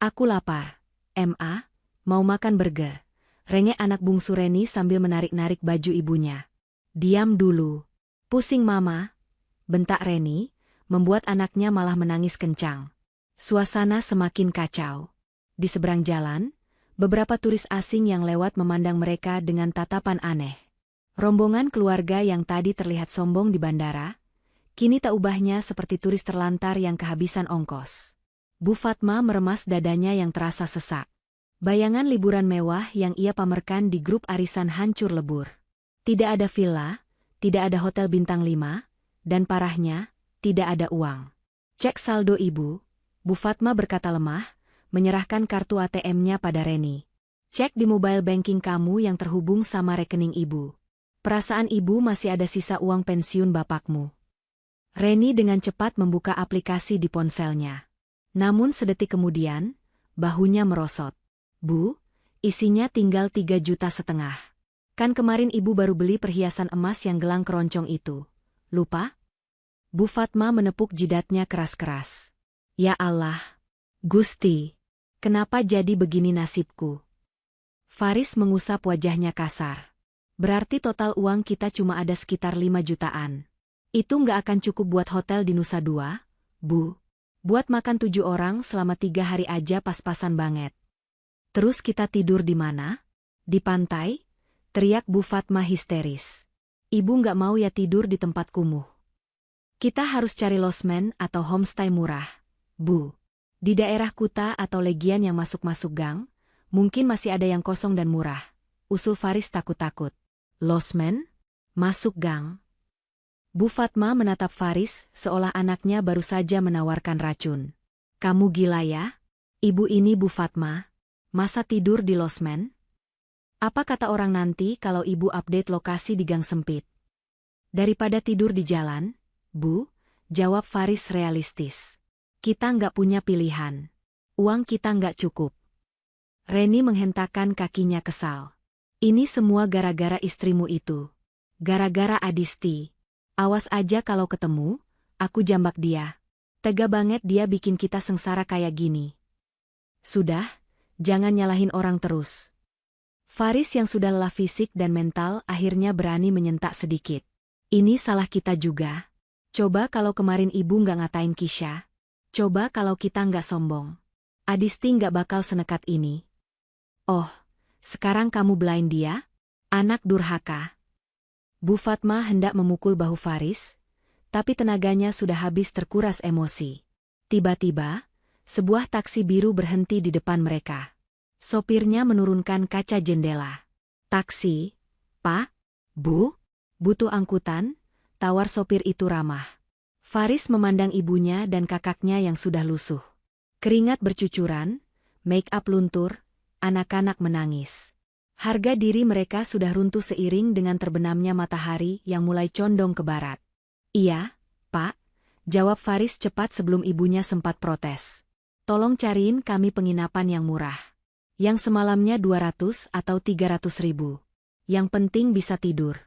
Aku lapar. Ma, mau makan burger. Rengek anak bungsu Reni sambil menarik-narik baju ibunya. Diam dulu. Pusing mama. Bentak Reni, membuat anaknya malah menangis kencang. Suasana semakin kacau. Di seberang jalan, beberapa turis asing yang lewat memandang mereka dengan tatapan aneh. Rombongan keluarga yang tadi terlihat sombong di bandara, kini tak ubahnya seperti turis terlantar yang kehabisan ongkos. Bu Fatma meremas dadanya yang terasa sesak. Bayangan liburan mewah yang ia pamerkan di grup arisan hancur lebur. Tidak ada villa, tidak ada hotel bintang 5, dan parahnya, tidak ada uang. Cek saldo ibu, Bu Fatma berkata lemah, menyerahkan kartu ATM-nya pada Reni. Cek di mobile banking kamu yang terhubung sama rekening ibu. Perasaan ibu masih ada sisa uang pensiun bapakmu. Reni dengan cepat membuka aplikasi di ponselnya. Namun sedetik kemudian, bahunya merosot. Bu, isinya tinggal 3,5 juta. Kan kemarin ibu baru beli perhiasan emas yang gelang keroncong itu. Lupa? Bu Fatma menepuk jidatnya keras-keras. Ya Allah. Gusti. Kenapa jadi begini nasibku? Faris mengusap wajahnya kasar. Berarti total uang kita cuma ada sekitar 5 jutaan. Itu nggak akan cukup buat hotel di Nusa Dua, Bu. Buat makan 7 orang selama 3 hari aja pas-pasan banget. Terus kita tidur di mana? Di pantai? Teriak Bu Fatma histeris. Ibu nggak mau ya tidur di tempat kumuh. Kita harus cari losmen atau homestay murah, Bu. Di daerah Kuta atau Legian yang masuk-masuk gang, mungkin masih ada yang kosong dan murah. Usul Faris takut-takut. Losmen? Masuk gang? Bu Fatma menatap Faris seolah anaknya baru saja menawarkan racun. Kamu gila ya? Ibu ini Bu Fatma. Masa tidur di losmen? Apa kata orang nanti kalau ibu update lokasi di gang sempit? Daripada tidur di jalan, Bu, jawab Faris realistis. Kita nggak punya pilihan. Uang kita nggak cukup. Reni menghentakkan kakinya kesal. Ini semua gara-gara istrimu itu. Gara-gara Adisti. Awas aja kalau ketemu, aku jambak dia. Tega banget dia bikin kita sengsara kayak gini. Sudah, jangan nyalahin orang terus. Faris yang sudah lelah fisik dan mental akhirnya berani menyentak sedikit. Ini salah kita juga. Coba kalau kemarin ibu nggak ngatain Kisha. Coba kalau kita nggak sombong. Adisti nggak bakal senekat ini. Oh, sekarang kamu belain dia? Anak durhaka. Bu Fatma hendak memukul bahu Faris, tapi tenaganya sudah habis terkuras emosi. Tiba-tiba, sebuah taksi biru berhenti di depan mereka. Sopirnya menurunkan kaca jendela. Taksi, Pak, Bu, butuh angkutan, tawar sopir itu ramah. Faris memandang ibunya dan kakaknya yang sudah lusuh. Keringat bercucuran, make up luntur, anak-anak menangis. Harga diri mereka sudah runtuh seiring dengan terbenamnya matahari yang mulai condong ke barat. Iya, Pak, jawab Faris cepat sebelum ibunya sempat protes. Tolong cariin kami penginapan yang murah. Yang semalamnya 200 atau 300 ribu. Yang penting bisa tidur.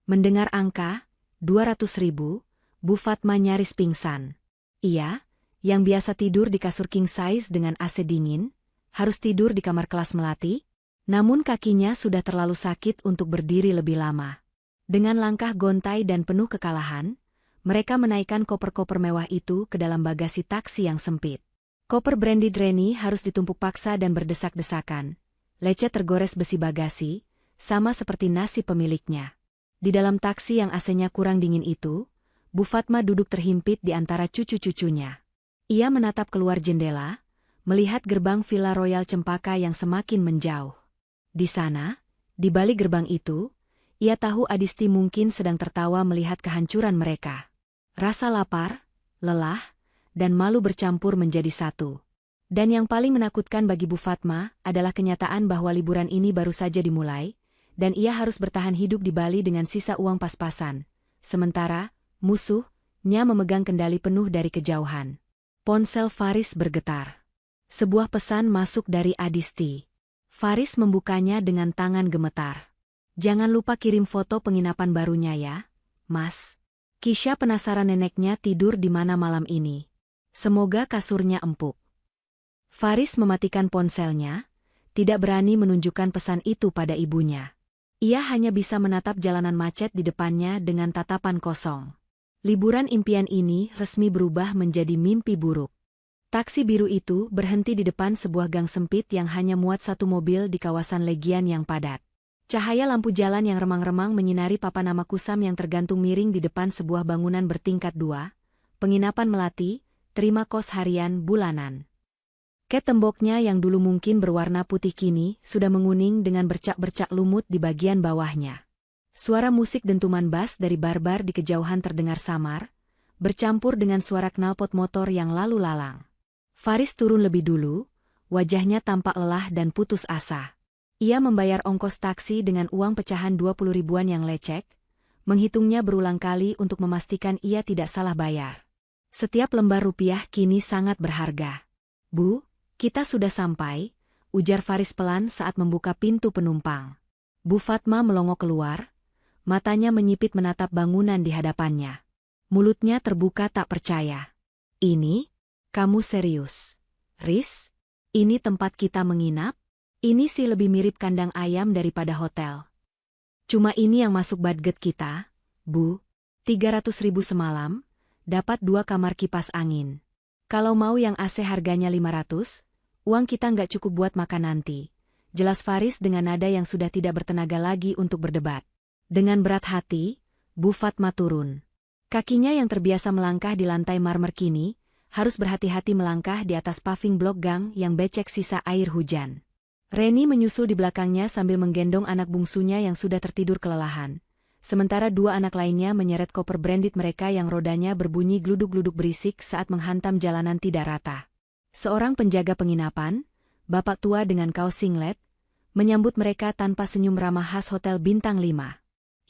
Mendengar angka, 200 ribu, Bu Fatma nyaris pingsan. Ia, yang biasa tidur di kasur king size dengan AC dingin, harus tidur di kamar kelas melati, namun kakinya sudah terlalu sakit untuk berdiri lebih lama. Dengan langkah gontai dan penuh kekalahan, mereka menaikkan koper-koper mewah itu ke dalam bagasi taksi yang sempit. Koper branded Reni harus ditumpuk paksa dan berdesak-desakan. Lecet tergores besi bagasi, sama seperti nasib pemiliknya. Di dalam taksi yang AC-nya kurang dingin itu, Bu Fatma duduk terhimpit di antara cucu-cucunya. Ia menatap keluar jendela, melihat gerbang Villa Royal Cempaka yang semakin menjauh. Di sana, di balik gerbang itu, ia tahu Adisti mungkin sedang tertawa melihat kehancuran mereka. Rasa lapar, lelah, dan malu bercampur menjadi satu. Dan yang paling menakutkan bagi Bu Fatma adalah kenyataan bahwa liburan ini baru saja dimulai, dan ia harus bertahan hidup di Bali dengan sisa uang pas-pasan. Sementara, musuhnya memegang kendali penuh dari kejauhan. Ponsel Faris bergetar. Sebuah pesan masuk dari Adisti. Faris membukanya dengan tangan gemetar. "Jangan lupa kirim foto penginapan barunya ya, Mas. Kisha penasaran neneknya tidur di mana malam ini. Semoga kasurnya empuk." Faris mematikan ponselnya, tidak berani menunjukkan pesan itu pada ibunya. Ia hanya bisa menatap jalanan macet di depannya dengan tatapan kosong. Liburan impian ini resmi berubah menjadi mimpi buruk. Taksi biru itu berhenti di depan sebuah gang sempit yang hanya muat satu mobil di kawasan Legian yang padat. Cahaya lampu jalan yang remang-remang menyinari papan nama kusam yang tergantung miring di depan sebuah bangunan bertingkat 2, penginapan melati, terima kos harian bulanan. Temboknya yang dulu mungkin berwarna putih kini sudah menguning dengan bercak-bercak lumut di bagian bawahnya. Suara musik dentuman bas dari barbar di kejauhan terdengar samar, bercampur dengan suara knalpot motor yang lalu lalang. Faris turun lebih dulu, wajahnya tampak lelah dan putus asa. Ia membayar ongkos taksi dengan uang pecahan 20 ribuan yang lecek, menghitungnya berulang kali untuk memastikan ia tidak salah bayar. Setiap lembar rupiah kini sangat berharga. "Bu, kita sudah sampai," ujar Faris pelan saat membuka pintu penumpang. Bu Fatma melongo keluar, matanya menyipit menatap bangunan di hadapannya. Mulutnya terbuka tak percaya. "Ini? Kamu serius? Riz? Ini tempat kita menginap? Ini sih lebih mirip kandang ayam daripada hotel. Cuma ini yang masuk budget kita, Bu. 300 ribu semalam, dapat 2 kamar kipas angin. Kalau mau yang AC harganya 500, uang kita nggak cukup buat makan nanti," jelas Faris dengan nada yang sudah tidak bertenaga lagi untuk berdebat. Dengan berat hati, Bu Fatma turun. Kakinya yang terbiasa melangkah di lantai marmer kini, harus berhati-hati melangkah di atas paving blok gang yang becek sisa air hujan. Reni menyusul di belakangnya sambil menggendong anak bungsunya yang sudah tertidur kelelahan. Sementara 2 anak lainnya menyeret koper branded mereka yang rodanya berbunyi gluduk-gluduk berisik saat menghantam jalanan tidak rata. Seorang penjaga penginapan, bapak tua dengan kaos singlet, menyambut mereka tanpa senyum ramah khas Hotel Bintang 5.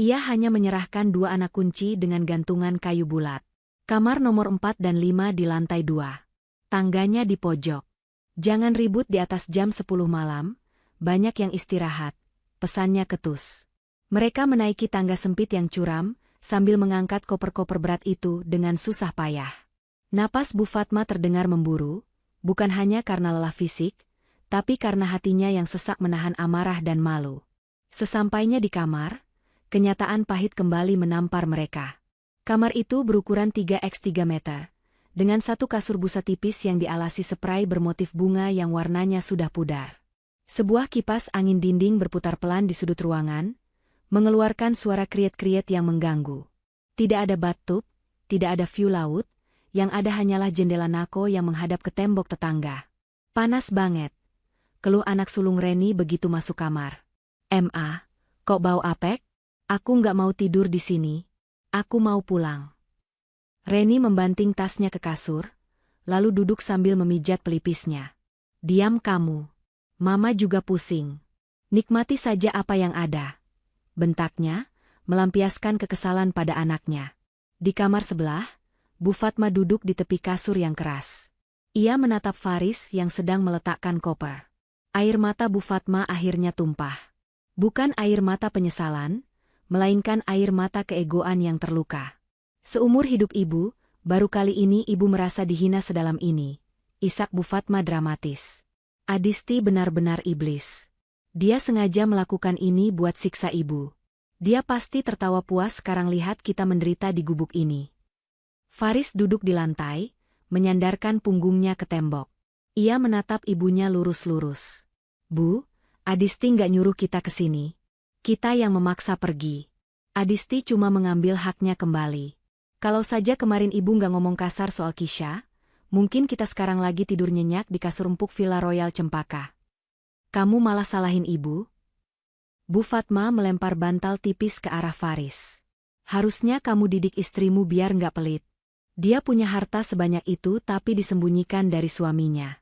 Ia hanya menyerahkan 2 anak kunci dengan gantungan kayu bulat. "Kamar nomor 4 dan 5 di lantai 2. Tangganya di pojok. Jangan ribut di atas jam 10 malam, banyak yang istirahat," pesannya ketus. Mereka menaiki tangga sempit yang curam, sambil mengangkat koper-koper berat itu dengan susah payah. Napas Bu Fatma terdengar memburu, bukan hanya karena lelah fisik, tapi karena hatinya yang sesak menahan amarah dan malu. Sesampainya di kamar, kenyataan pahit kembali menampar mereka. Kamar itu berukuran 3x3 meter, dengan satu kasur busa tipis yang dialasi spray bermotif bunga yang warnanya sudah pudar. Sebuah kipas angin dinding berputar pelan di sudut ruangan, mengeluarkan suara kriet-kriet yang mengganggu. Tidak ada bathtub, tidak ada view laut, yang ada hanyalah jendela nako yang menghadap ke tembok tetangga. "Panas banget," keluh anak sulung Reni begitu masuk kamar. "Ma, kok bau apek? Aku nggak mau tidur di sini. Aku mau pulang." Reni membanting tasnya ke kasur, lalu duduk sambil memijat pelipisnya. "Diam kamu. Mama juga pusing. Nikmati saja apa yang ada," bentaknya, melampiaskan kekesalan pada anaknya. Di kamar sebelah, Bu Fatma duduk di tepi kasur yang keras. Ia menatap Faris yang sedang meletakkan koper. Air mata Bu Fatma akhirnya tumpah. Bukan air mata penyesalan, melainkan air mata keegoan yang terluka. Seumur hidup ibu, baru kali ini ibu merasa dihina sedalam ini. Isak Bu Fatma dramatis. Adisti benar-benar iblis. Dia sengaja melakukan ini buat siksa ibu. Dia pasti tertawa puas sekarang lihat kita menderita di gubuk ini. Faris duduk di lantai, menyandarkan punggungnya ke tembok. Ia menatap ibunya lurus-lurus. Bu, Adisti nggak nyuruh kita ke sini. Kita yang memaksa pergi. Adisti cuma mengambil haknya kembali. Kalau saja kemarin ibu nggak ngomong kasar soal Kisha, mungkin kita sekarang lagi tidur nyenyak di kasur empuk Villa Royal Cempaka. Kamu malah salahin ibu? Bu Fatma melempar bantal tipis ke arah Faris. Harusnya kamu didik istrimu biar nggak pelit. Dia punya harta sebanyak itu tapi disembunyikan dari suaminya.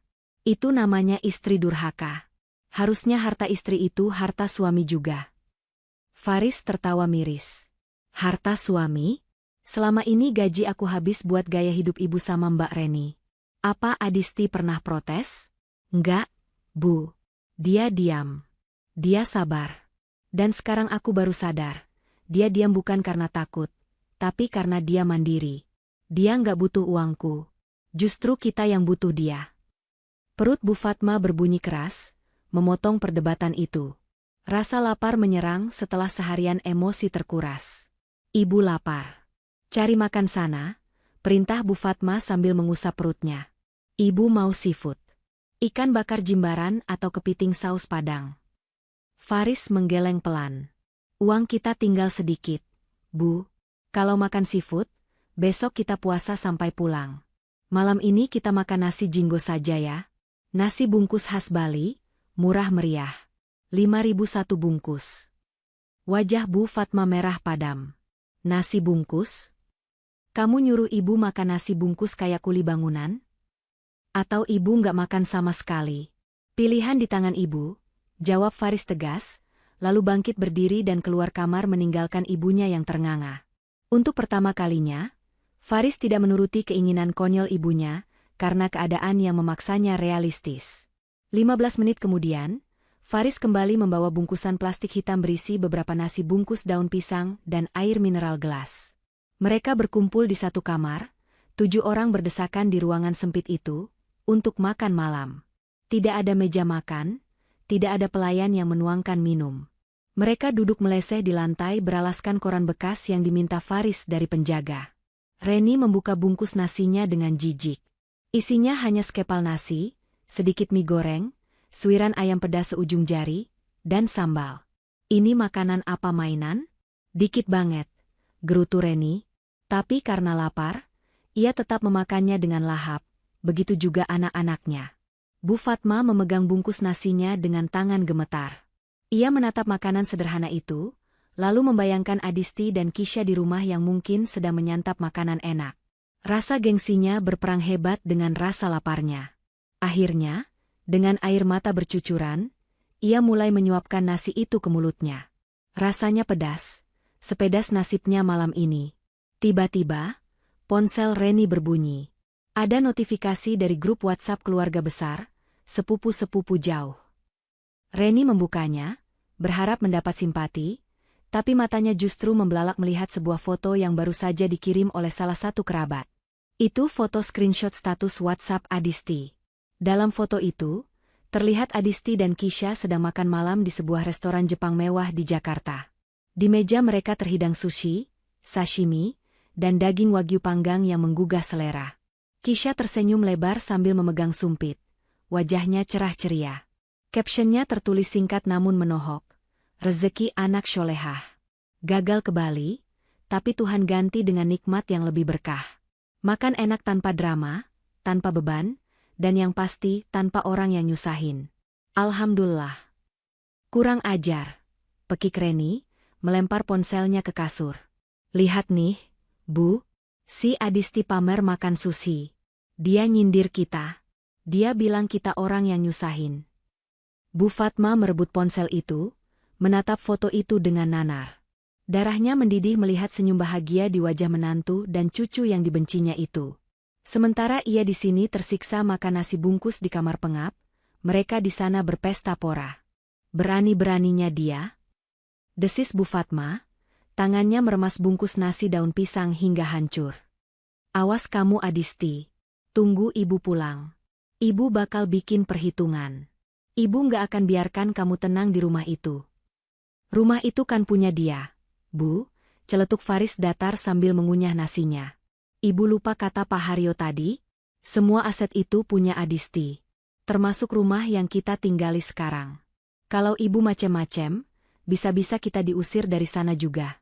Itu namanya istri durhaka. Harusnya harta istri itu harta suami juga. Faris tertawa miris. Harta suami? Selama ini gaji aku habis buat gaya hidup ibu sama Mbak Reni. Apa Adisti pernah protes? Enggak, Bu. Dia diam. Dia sabar. Dan sekarang aku baru sadar. Dia diam bukan karena takut, tapi karena dia mandiri. Dia nggak butuh uangku. Justru kita yang butuh dia. Perut Bu Fatma berbunyi keras, memotong perdebatan itu. Rasa lapar menyerang setelah seharian emosi terkuras. Ibu lapar. Cari makan sana, perintah Bu Fatma sambil mengusap perutnya. Ibu mau seafood. Ikan bakar jimbaran atau kepiting saus padang. Faris menggeleng pelan. Uang kita tinggal sedikit. Bu, kalau makan seafood, besok kita puasa sampai pulang. Malam ini kita makan nasi jinggo saja ya. Nasi bungkus khas Bali, murah meriah. 5.000 satu bungkus. Wajah Bu Fatma merah padam. Nasi bungkus? Kamu nyuruh ibu makan nasi bungkus kayak kuli bangunan? Atau ibu nggak makan sama sekali? Pilihan di tangan ibu, jawab Faris tegas, lalu bangkit berdiri dan keluar kamar meninggalkan ibunya yang ternganga. Untuk pertama kalinya, Faris tidak menuruti keinginan konyol ibunya, karena keadaan yang memaksanya realistis. 15 menit kemudian, Faris kembali membawa bungkusan plastik hitam berisi beberapa nasi bungkus daun pisang dan air mineral gelas. Mereka berkumpul di satu kamar, 7 orang berdesakan di ruangan sempit itu, untuk makan malam. Tidak ada meja makan, tidak ada pelayan yang menuangkan minum. Mereka duduk meleseh di lantai beralaskan koran bekas yang diminta Faris dari penjaga. Reni membuka bungkus nasinya dengan jijik. Isinya hanya sekepal nasi, sedikit mie goreng, suiran ayam pedas seujung jari, dan sambal. Ini makanan apa mainan? Dikit banget, gerutu Reni. Tapi karena lapar, ia tetap memakannya dengan lahap, begitu juga anak-anaknya. Bu Fatma memegang bungkus nasinya dengan tangan gemetar. Ia menatap makanan sederhana itu, lalu membayangkan Adisti dan Kisha di rumah yang mungkin sedang menyantap makanan enak. Rasa gengsinya berperang hebat dengan rasa laparnya. Akhirnya, dengan air mata bercucuran, ia mulai menyuapkan nasi itu ke mulutnya. Rasanya pedas, sepedas nasibnya malam ini. Tiba-tiba, ponsel Reni berbunyi. Ada notifikasi dari grup WhatsApp keluarga besar, sepupu-sepupu jauh. Reni membukanya, berharap mendapat simpati, tapi matanya justru membelalak melihat sebuah foto yang baru saja dikirim oleh salah satu kerabat. Itu foto screenshot status WhatsApp Adisti. Dalam foto itu, terlihat Adisti dan Kisha sedang makan malam di sebuah restoran Jepang mewah di Jakarta. Di meja mereka terhidang sushi, sashimi, dan daging wagyu panggang yang menggugah selera. Kisha tersenyum lebar sambil memegang sumpit. Wajahnya cerah ceria. Captionnya tertulis singkat namun menohok. Rezeki anak solehah. Gagal ke Bali, tapi Tuhan ganti dengan nikmat yang lebih berkah. Makan enak tanpa drama, tanpa beban, dan yang pasti tanpa orang yang nyusahin. Alhamdulillah. Kurang ajar, pekik Reni, melempar ponselnya ke kasur. Lihat nih, Bu, si Adisti pamer makan sushi. Dia nyindir kita. Dia bilang kita orang yang nyusahin. Bu Fatma merebut ponsel itu, menatap foto itu dengan nanar. Darahnya mendidih melihat senyum bahagia di wajah menantu dan cucu yang dibencinya itu. Sementara ia di sini tersiksa makan nasi bungkus di kamar pengap, mereka di sana berpesta pora. Berani-beraninya dia, desis Bu Fatma, Tangannya meremas bungkus nasi daun pisang hingga hancur. Awas kamu Adisti. Tunggu ibu pulang. Ibu bakal bikin perhitungan. Ibu nggak akan biarkan kamu tenang di rumah itu. Rumah itu kan punya dia, Bu, celetuk Faris datar sambil mengunyah nasinya. Ibu lupa kata Pak Haryo tadi? Semua aset itu punya Adisti. Termasuk rumah yang kita tinggali sekarang. Kalau ibu macem-macem, bisa-bisa kita diusir dari sana juga.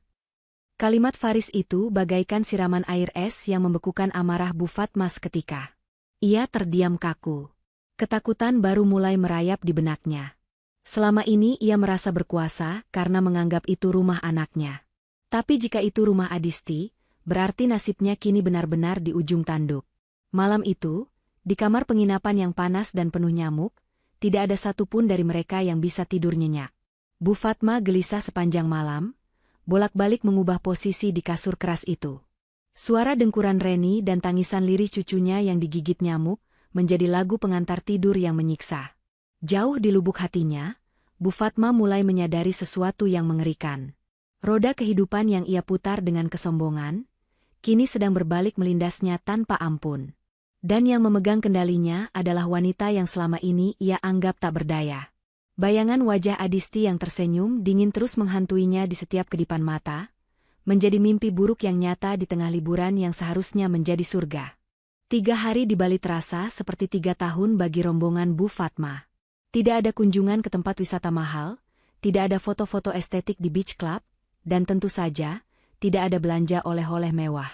Kalimat Faris itu bagaikan siraman air es yang membekukan amarah Bu Fatma seketika. Ia terdiam kaku. Ketakutan baru mulai merayap di benaknya. Selama ini ia merasa berkuasa karena menganggap itu rumah anaknya. Tapi jika itu rumah Adisti, berarti nasibnya kini benar-benar di ujung tanduk. Malam itu, di kamar penginapan yang panas dan penuh nyamuk, tidak ada satupun dari mereka yang bisa tidur nyenyak. Bu Fatma gelisah sepanjang malam, bolak-balik mengubah posisi di kasur keras itu. Suara dengkuran Reni dan tangisan lirih cucunya yang digigit nyamuk menjadi lagu pengantar tidur yang menyiksa. Jauh di lubuk hatinya, Bu Fatma mulai menyadari sesuatu yang mengerikan. Roda kehidupan yang ia putar dengan kesombongan, kini sedang berbalik melindasnya tanpa ampun. Dan yang memegang kendalinya adalah wanita yang selama ini ia anggap tak berdaya. Bayangan wajah Adisti yang tersenyum dingin terus menghantuinya di setiap kedipan mata, menjadi mimpi buruk yang nyata di tengah liburan yang seharusnya menjadi surga. 3 hari di Bali terasa seperti 3 tahun bagi rombongan Bu Fatma. Tidak ada kunjungan ke tempat wisata mahal, tidak ada foto-foto estetik di beach club, dan tentu saja, tidak ada belanja oleh-oleh mewah.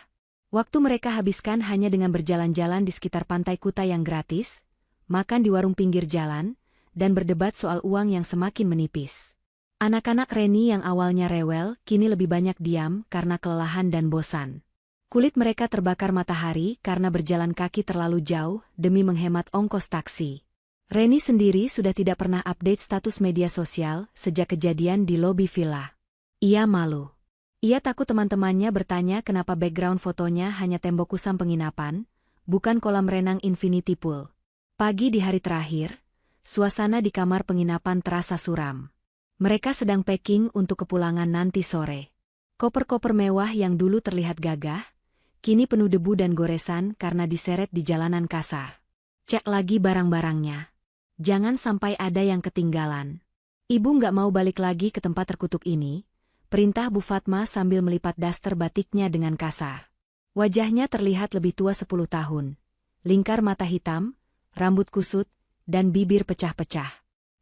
Waktu mereka habiskan hanya dengan berjalan-jalan di sekitar pantai Kuta yang gratis, makan di warung pinggir jalan, dan berdebat soal uang yang semakin menipis. Anak-anak Reni yang awalnya rewel, kini lebih banyak diam karena kelelahan dan bosan. Kulit mereka terbakar matahari karena berjalan kaki terlalu jauh demi menghemat ongkos taksi. Reni sendiri sudah tidak pernah update status media sosial sejak kejadian di lobi villa. Ia malu. Ia takut teman-temannya bertanya kenapa background fotonya hanya tembok kusam penginapan, bukan kolam renang infinity pool. Pagi di hari terakhir, suasana di kamar penginapan terasa suram. Mereka sedang packing untuk kepulangan nanti sore. Koper-koper mewah yang dulu terlihat gagah, kini penuh debu dan goresan karena diseret di jalanan kasar. Cek lagi barang-barangnya. Jangan sampai ada yang ketinggalan. Ibu nggak mau balik lagi ke tempat terkutuk ini, perintah Bu Fatma sambil melipat daster batiknya dengan kasar. Wajahnya terlihat lebih tua 10 tahun. Lingkar mata hitam, rambut kusut, dan bibir pecah-pecah.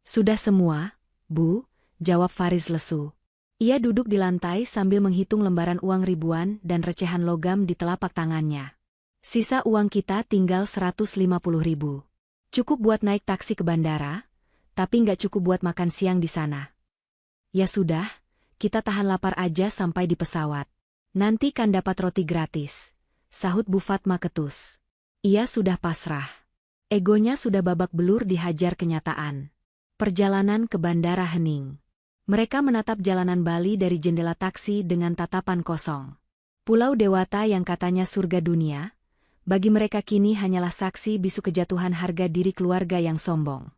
Sudah semua, Bu, jawab Faris lesu. Ia duduk di lantai sambil menghitung lembaran uang ribuan dan recehan logam di telapak tangannya. Sisa uang kita tinggal 150.000. Cukup buat naik taksi ke bandara, tapi nggak cukup buat makan siang di sana. Ya sudah, kita tahan lapar aja sampai di pesawat. Nanti kan dapat roti gratis, sahut Bu Fatma ketus. Ia sudah pasrah. Egonya sudah babak belur dihajar kenyataan. Perjalanan ke bandara hening. Mereka menatap jalanan Bali dari jendela taksi dengan tatapan kosong. Pulau Dewata yang katanya surga dunia, bagi mereka kini hanyalah saksi bisu kejatuhan harga diri keluarga yang sombong.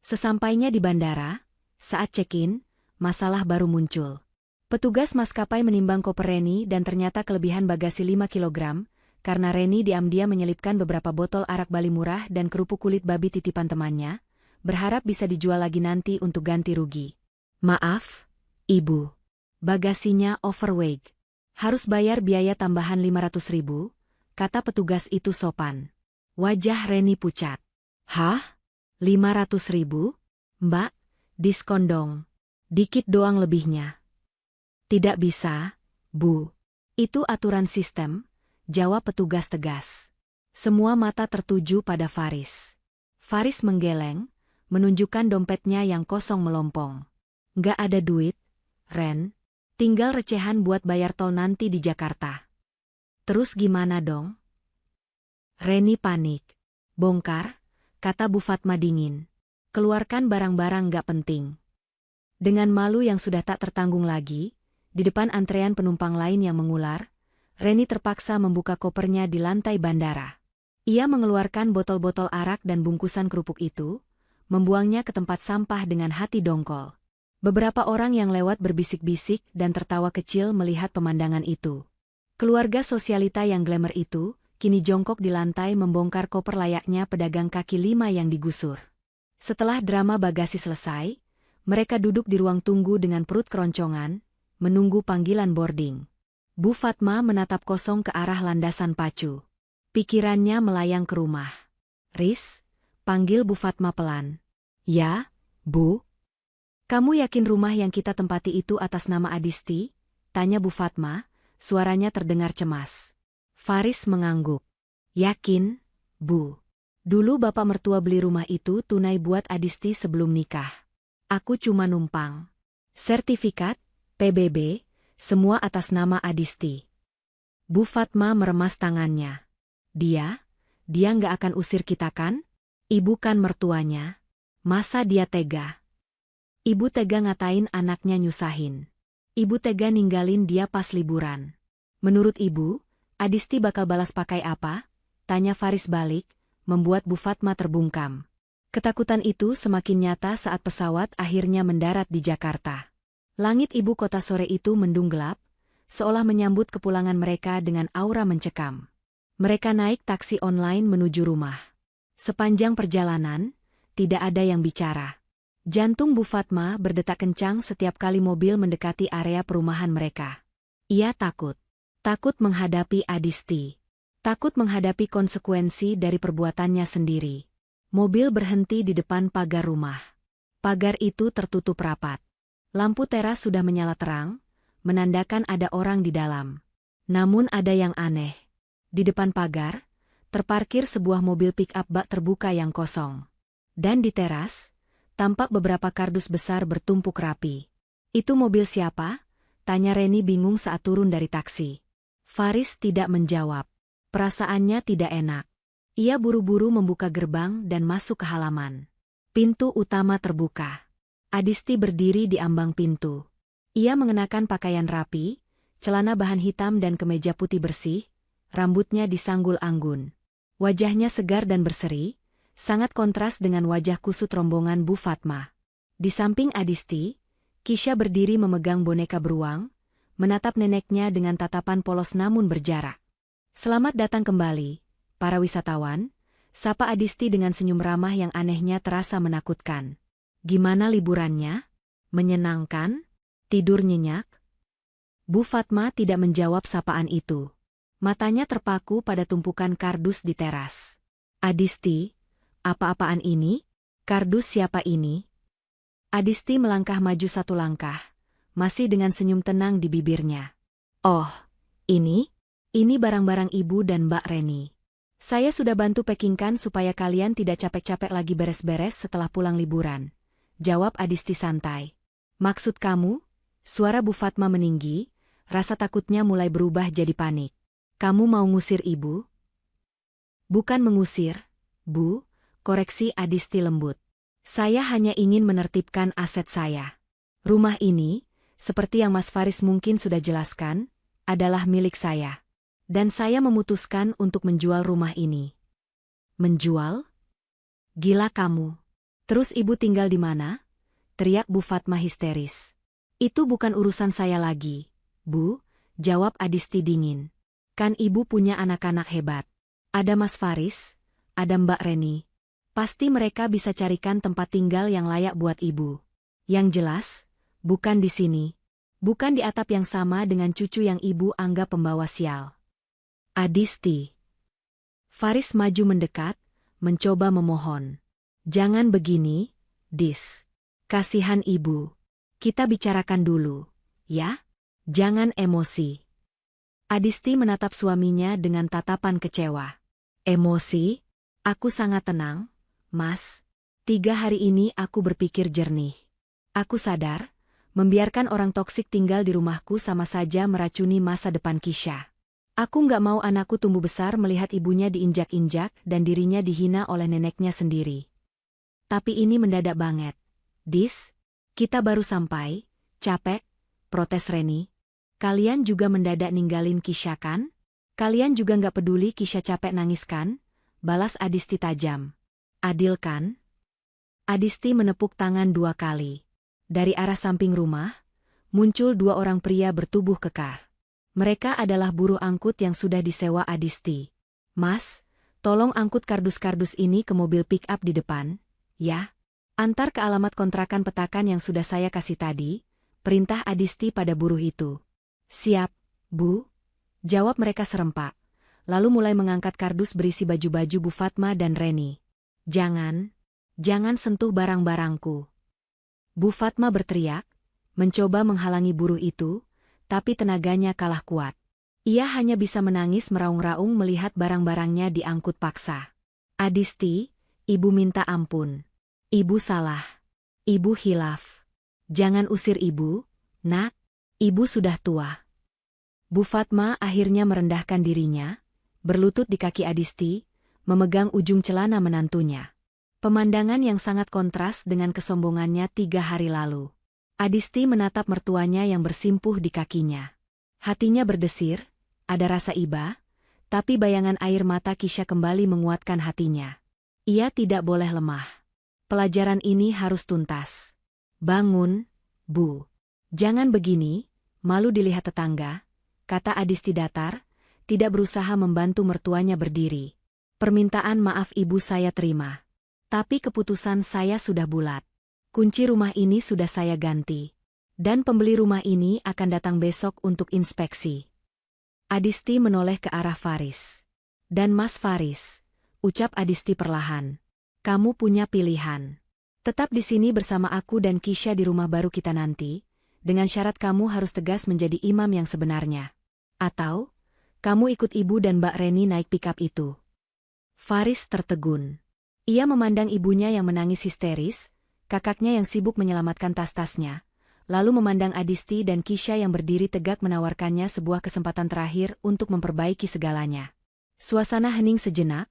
Sesampainya di bandara, saat check-in, masalah baru muncul. Petugas maskapai menimbang koper Reni dan ternyata kelebihan bagasi 5 kg, karena Reni diam-diam menyelipkan beberapa botol arak Bali murah dan kerupuk kulit babi titipan temannya, berharap bisa dijual lagi nanti untuk ganti rugi. Maaf, Ibu. Bagasinya overweight. Harus bayar biaya tambahan 500.000, kata petugas itu sopan. Wajah Reni pucat. Hah? 500.000? Mbak, diskon dong. Dikit doang lebihnya. Tidak bisa, Bu. Itu aturan sistem, jawab petugas tegas. Semua mata tertuju pada Faris. Faris menggeleng, menunjukkan dompetnya yang kosong melompong. Nggak ada duit, Ren. Tinggal recehan buat bayar tol nanti di Jakarta. Terus gimana dong? Reni panik. Bongkar, kata Bu Fatma dingin. Keluarkan barang-barang nggak penting. Dengan malu yang sudah tak tertanggung lagi, di depan antrean penumpang lain yang mengular, Reni terpaksa membuka kopernya di lantai bandara. Ia mengeluarkan botol-botol arak dan bungkusan kerupuk itu, membuangnya ke tempat sampah dengan hati dongkol. Beberapa orang yang lewat berbisik-bisik dan tertawa kecil melihat pemandangan itu. Keluarga sosialita yang glamour itu, kini jongkok di lantai membongkar koper layaknya pedagang kaki lima yang digusur. Setelah drama bagasi selesai, mereka duduk di ruang tunggu dengan perut keroncongan, menunggu panggilan boarding. Bu Fatma menatap kosong ke arah landasan pacu. Pikirannya melayang ke rumah. "Riz," panggil Bu Fatma pelan. "Ya, Bu." "Kamu yakin rumah yang kita tempati itu atas nama Adisti?" tanya Bu Fatma, suaranya terdengar cemas. Faris mengangguk. "Yakin, Bu. Dulu bapak mertua beli rumah itu tunai buat Adisti sebelum nikah. Aku cuma numpang. Sertifikat, PBB, semua atas nama Adisti." Bu Fatma meremas tangannya. Dia nggak akan usir kita kan? Ibu kan mertuanya. Masa dia tega? Ibu tega ngatain anaknya nyusahin. Ibu tega ninggalin dia pas liburan. Menurut ibu, Adisti bakal balas pakai apa? Tanya Faris balik, membuat Bu Fatma terbungkam. Ketakutan itu semakin nyata saat pesawat akhirnya mendarat di Jakarta. Langit ibu kota sore itu mendung gelap, seolah menyambut kepulangan mereka dengan aura mencekam. Mereka naik taksi online menuju rumah. Sepanjang perjalanan, tidak ada yang bicara. Jantung Bu Fatma berdetak kencang setiap kali mobil mendekati area perumahan mereka. Ia takut. Takut menghadapi Adisti. Takut menghadapi konsekuensi dari perbuatannya sendiri. Mobil berhenti di depan pagar rumah. Pagar itu tertutup rapat. Lampu teras sudah menyala terang, menandakan ada orang di dalam. Namun ada yang aneh. Di depan pagar, terparkir sebuah mobil pick-up bak terbuka yang kosong. Dan di teras, tampak beberapa kardus besar bertumpuk rapi. "Itu mobil siapa?" tanya Reni bingung saat turun dari taksi. Faris tidak menjawab. Perasaannya tidak enak. Ia buru-buru membuka gerbang dan masuk ke halaman. Pintu utama terbuka. Adisti berdiri di ambang pintu. Ia mengenakan pakaian rapi, celana bahan hitam dan kemeja putih bersih, rambutnya disanggul anggun. Wajahnya segar dan berseri, sangat kontras dengan wajah kusut rombongan Bu Fatma. Di samping Adisti, Kisha berdiri memegang boneka beruang, menatap neneknya dengan tatapan polos namun berjarak. "Selamat datang kembali, para wisatawan," sapa Adisti dengan senyum ramah yang anehnya terasa menakutkan. "Gimana liburannya? Menyenangkan? Tidur nyenyak?" Bu Fatma tidak menjawab sapaan itu. Matanya terpaku pada tumpukan kardus di teras. "Adisti, apa-apaan ini? Kardus siapa ini?" Adisti melangkah maju satu langkah, masih dengan senyum tenang di bibirnya. "Oh, ini barang-barang ibu dan Mbak Reni. Saya sudah bantu packingkan supaya kalian tidak capek-capek lagi beres-beres setelah pulang liburan," jawab Adisti santai. "Maksud kamu?" Suara Bu Fatma meninggi, rasa takutnya mulai berubah jadi panik. "Kamu mau ngusir ibu?" "Bukan mengusir, Bu," koreksi Adisti lembut. "Saya hanya ingin menertibkan aset saya. Rumah ini, seperti yang Mas Faris mungkin sudah jelaskan, adalah milik saya. Dan saya memutuskan untuk menjual rumah ini." "Menjual? Gila kamu. Terus ibu tinggal di mana?" teriak Bu Fatma histeris. "Itu bukan urusan saya lagi, Bu," jawab Adisti dingin. "Kan ibu punya anak-anak hebat. Ada Mas Faris, ada Mbak Reni. Pasti mereka bisa carikan tempat tinggal yang layak buat ibu. Yang jelas, bukan di sini. Bukan di atap yang sama dengan cucu yang ibu anggap pembawa sial." "Adisti." Faris maju mendekat, mencoba memohon. "Jangan begini, Dis. Kasihan ibu. Kita bicarakan dulu, ya? Jangan emosi." Adisti menatap suaminya dengan tatapan kecewa. "Emosi? Aku sangat tenang, Mas. 3 hari ini aku berpikir jernih. Aku sadar, membiarkan orang toksik tinggal di rumahku sama saja meracuni masa depan Kisha. Aku nggak mau anakku tumbuh besar melihat ibunya diinjak-injak dan dirinya dihina oleh neneknya sendiri. Tapi ini mendadak banget. Dis, kita baru sampai, capek," protes Reni. "Kalian juga mendadak ninggalin Kisha kan? Kalian juga nggak peduli Kisha capek nangis kan?" balas Adisti tajam. "Adil kan?" Adisti menepuk tangan 2 kali. Dari arah samping rumah, muncul dua orang pria bertubuh kekar. Mereka adalah buruh angkut yang sudah disewa Adisti. Mas, tolong angkut kardus-kardus ini ke mobil pick-up di depan, ya. Antar ke alamat kontrakan petakan yang sudah saya kasih tadi, perintah Adisti pada buruh itu. Siap, Bu. Jawab mereka serempak. Lalu mulai mengangkat kardus berisi baju-baju Bu Fatma dan Reni. Jangan sentuh barang-barangku. Bu Fatma berteriak, mencoba menghalangi buruh itu, tapi tenaganya kalah kuat. Ia hanya bisa menangis meraung-raung melihat barang-barangnya diangkut paksa. Adisti, Ibu minta ampun. Ibu salah. Ibu hilaf. Jangan usir Ibu, Nak. Ibu sudah tua. Bu Fatma akhirnya merendahkan dirinya, berlutut di kaki Adisti, memegang ujung celana menantunya. Pemandangan yang sangat kontras dengan kesombongannya 3 hari lalu. Adisti menatap mertuanya yang bersimpuh di kakinya. Hatinya berdesir, ada rasa iba, tapi bayangan air mata Kisha kembali menguatkan hatinya. Ia tidak boleh lemah. Pelajaran ini harus tuntas. Bangun, Bu. Jangan begini, malu dilihat tetangga, kata Adisti datar, tidak berusaha membantu mertuanya berdiri. Permintaan maaf Ibu saya terima. Tapi keputusan saya sudah bulat. Kunci rumah ini sudah saya ganti. Dan pembeli rumah ini akan datang besok untuk inspeksi. Adisti menoleh ke arah Faris. Dan Mas Faris, ucap Adisti perlahan. Kamu punya pilihan. Tetap di sini bersama aku dan Kisha di rumah baru kita nanti, dengan syarat kamu harus tegas menjadi imam yang sebenarnya. Atau, kamu ikut Ibu dan Mbak Reni naik pikap itu. Faris tertegun. Ia memandang ibunya yang menangis histeris, kakaknya yang sibuk menyelamatkan tas-tasnya, lalu memandang Adisti dan Kisha yang berdiri tegak menawarkannya sebuah kesempatan terakhir untuk memperbaiki segalanya. Suasana hening sejenak,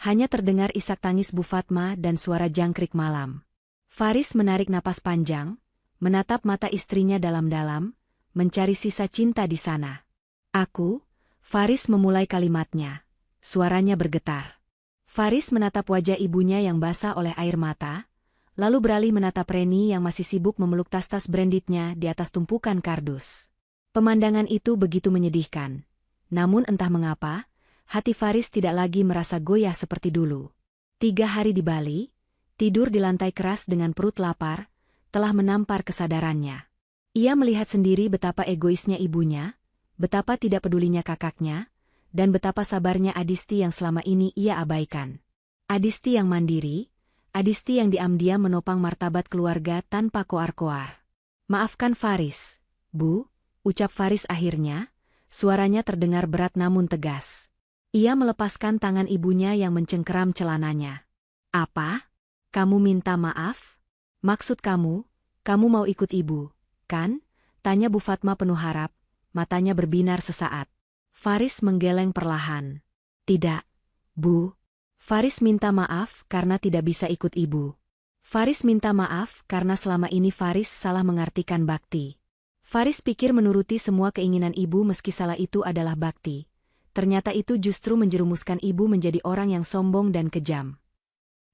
hanya terdengar isak tangis Bu Fatma dan suara jangkrik malam. Faris menarik napas panjang, menatap mata istrinya dalam-dalam, mencari sisa cinta di sana. Aku, Faris memulai kalimatnya. Suaranya bergetar. Faris menatap wajah ibunya yang basah oleh air mata, lalu beralih menatap Reni yang masih sibuk memeluk tas-tas brandednya di atas tumpukan kardus. Pemandangan itu begitu menyedihkan. Namun entah mengapa, hati Faris tidak lagi merasa goyah seperti dulu. 3 hari di Bali, tidur di lantai keras dengan perut lapar, telah menampar kesadarannya. Ia melihat sendiri betapa egoisnya ibunya, betapa tidak pedulinya kakaknya, dan betapa sabarnya Adisti yang selama ini ia abaikan. Adisti yang mandiri, Adisti yang diam-diam menopang martabat keluarga tanpa koar-koar. Maafkan Faris, Bu, ucap Faris akhirnya, suaranya terdengar berat namun tegas. Ia melepaskan tangan ibunya yang mencengkeram celananya. Apa? Kamu minta maaf? Maksud kamu mau ikut Ibu, kan? Tanya Bu Fatma penuh harap, matanya berbinar sesaat. Faris menggeleng perlahan. Tidak, Bu. Faris minta maaf karena tidak bisa ikut Ibu. Faris minta maaf karena selama ini Faris salah mengartikan bakti. Faris pikir menuruti semua keinginan Ibu meski salah itu adalah bakti. Ternyata itu justru menjerumuskan Ibu menjadi orang yang sombong dan kejam.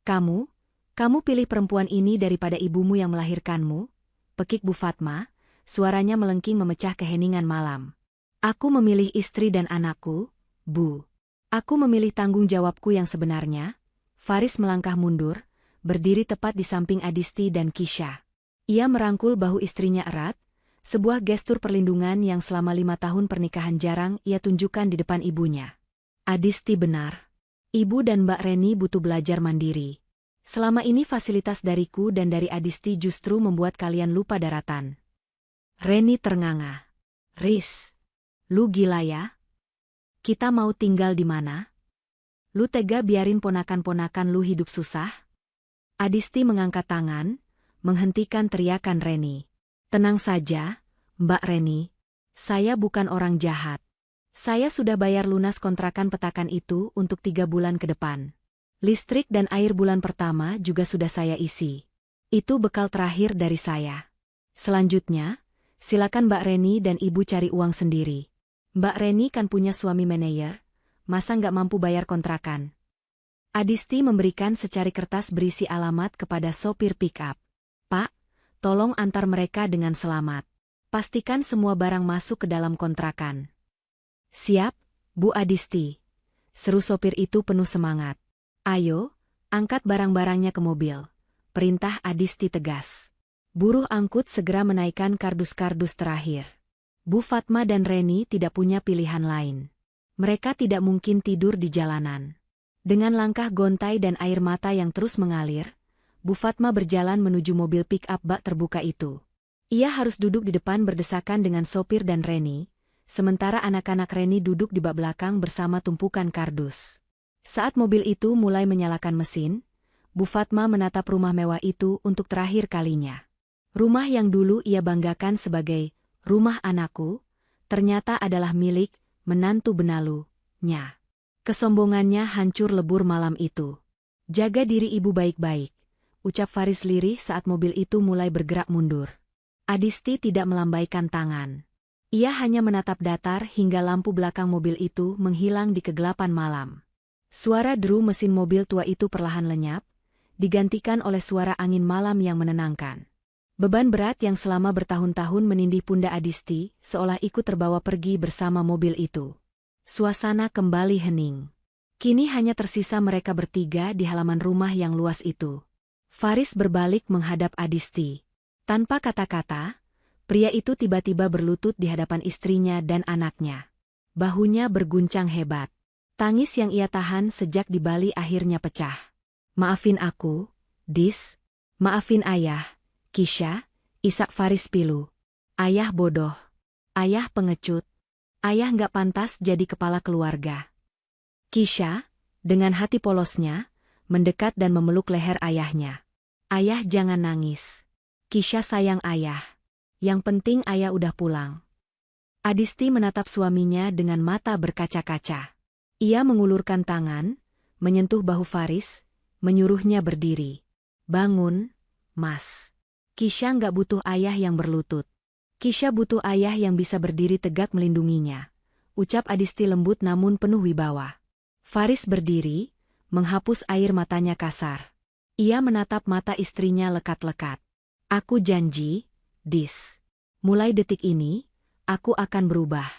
Kamu pilih perempuan ini daripada ibumu yang melahirkanmu? Pekik Bu Fatma, suaranya melengking memecah keheningan malam. Aku memilih istri dan anakku, Bu. Aku memilih tanggung jawabku yang sebenarnya. Faris melangkah mundur, berdiri tepat di samping Adisti dan Kisha. Ia merangkul bahu istrinya erat, sebuah gestur perlindungan yang selama 5 tahun pernikahan jarang ia tunjukkan di depan ibunya. Adisti benar. Ibu dan Mbak Reni butuh belajar mandiri. Selama ini fasilitas dariku dan dari Adisti justru membuat kalian lupa daratan. Reni ternganga. Riz, lu gila ya? Kita mau tinggal di mana? Lu tega biarin ponakan-ponakan lu hidup susah? Adisti mengangkat tangan, menghentikan teriakan Reni. Tenang saja, Mbak Reni. Saya bukan orang jahat. Saya sudah bayar lunas kontrakan petakan itu untuk 3 bulan ke depan. Listrik dan air bulan pertama juga sudah saya isi. Itu bekal terakhir dari saya. Selanjutnya, silakan Mbak Reni dan Ibu cari uang sendiri. Mbak Reni kan punya suami manajer, masa nggak mampu bayar kontrakan? Adisti memberikan secari kertas berisi alamat kepada sopir pick-up. Pak, Tolong antar mereka dengan selamat. Pastikan semua barang masuk ke dalam kontrakan. Siap, Bu Adisti. Seru sopir itu penuh semangat. Ayo, angkat barang-barangnya ke mobil. Perintah Adisti tegas. Buruh angkut segera menaikkan kardus-kardus terakhir. Bu Fatma dan Reni tidak punya pilihan lain. Mereka tidak mungkin tidur di jalanan. Dengan langkah gontai dan air mata yang terus mengalir, Bu Fatma berjalan menuju mobil pick-up bak terbuka itu. Ia harus duduk di depan berdesakan dengan sopir dan Reni, sementara anak-anak Reni duduk di bak belakang bersama tumpukan kardus. Saat mobil itu mulai menyalakan mesin, Bu Fatma menatap rumah mewah itu untuk terakhir kalinya. Rumah yang dulu ia banggakan sebagai rumah anakku, ternyata adalah milik menantu benalu-nya. Kesombongannya hancur lebur malam itu. Jaga diri ibu baik-baik, ucap Faris lirih saat mobil itu mulai bergerak mundur. Adisti tidak melambaikan tangan. Ia hanya menatap datar hingga lampu belakang mobil itu menghilang di kegelapan malam. Suara deru mesin mobil tua itu perlahan lenyap, digantikan oleh suara angin malam yang menenangkan. Beban berat yang selama bertahun-tahun menindih pundak Adisti seolah ikut terbawa pergi bersama mobil itu. Suasana kembali hening. Kini hanya tersisa mereka bertiga di halaman rumah yang luas itu. Faris berbalik menghadap Adisti. Tanpa kata-kata, pria itu tiba-tiba berlutut di hadapan istrinya dan anaknya. Bahunya berguncang hebat. Tangis yang ia tahan sejak di Bali akhirnya pecah. Maafin aku, Dis. Maafin ayah, Kisha, Isak Faris pilu. Ayah bodoh. Ayah pengecut. Ayah nggak pantas jadi kepala keluarga. Kisha, dengan hati polosnya, mendekat dan memeluk leher ayahnya. Ayah jangan nangis. Kisha sayang ayah. Yang penting ayah udah pulang. Adisti menatap suaminya dengan mata berkaca-kaca. Ia mengulurkan tangan, menyentuh bahu Faris, menyuruhnya berdiri. Bangun, Mas. Kisha nggak butuh ayah yang berlutut. Kisha butuh ayah yang bisa berdiri tegak melindunginya. Ucap Adisti lembut namun penuh wibawa. Faris berdiri, menghapus air matanya kasar. Ia menatap mata istrinya lekat-lekat. Aku janji, Dis. Mulai detik ini, aku akan berubah.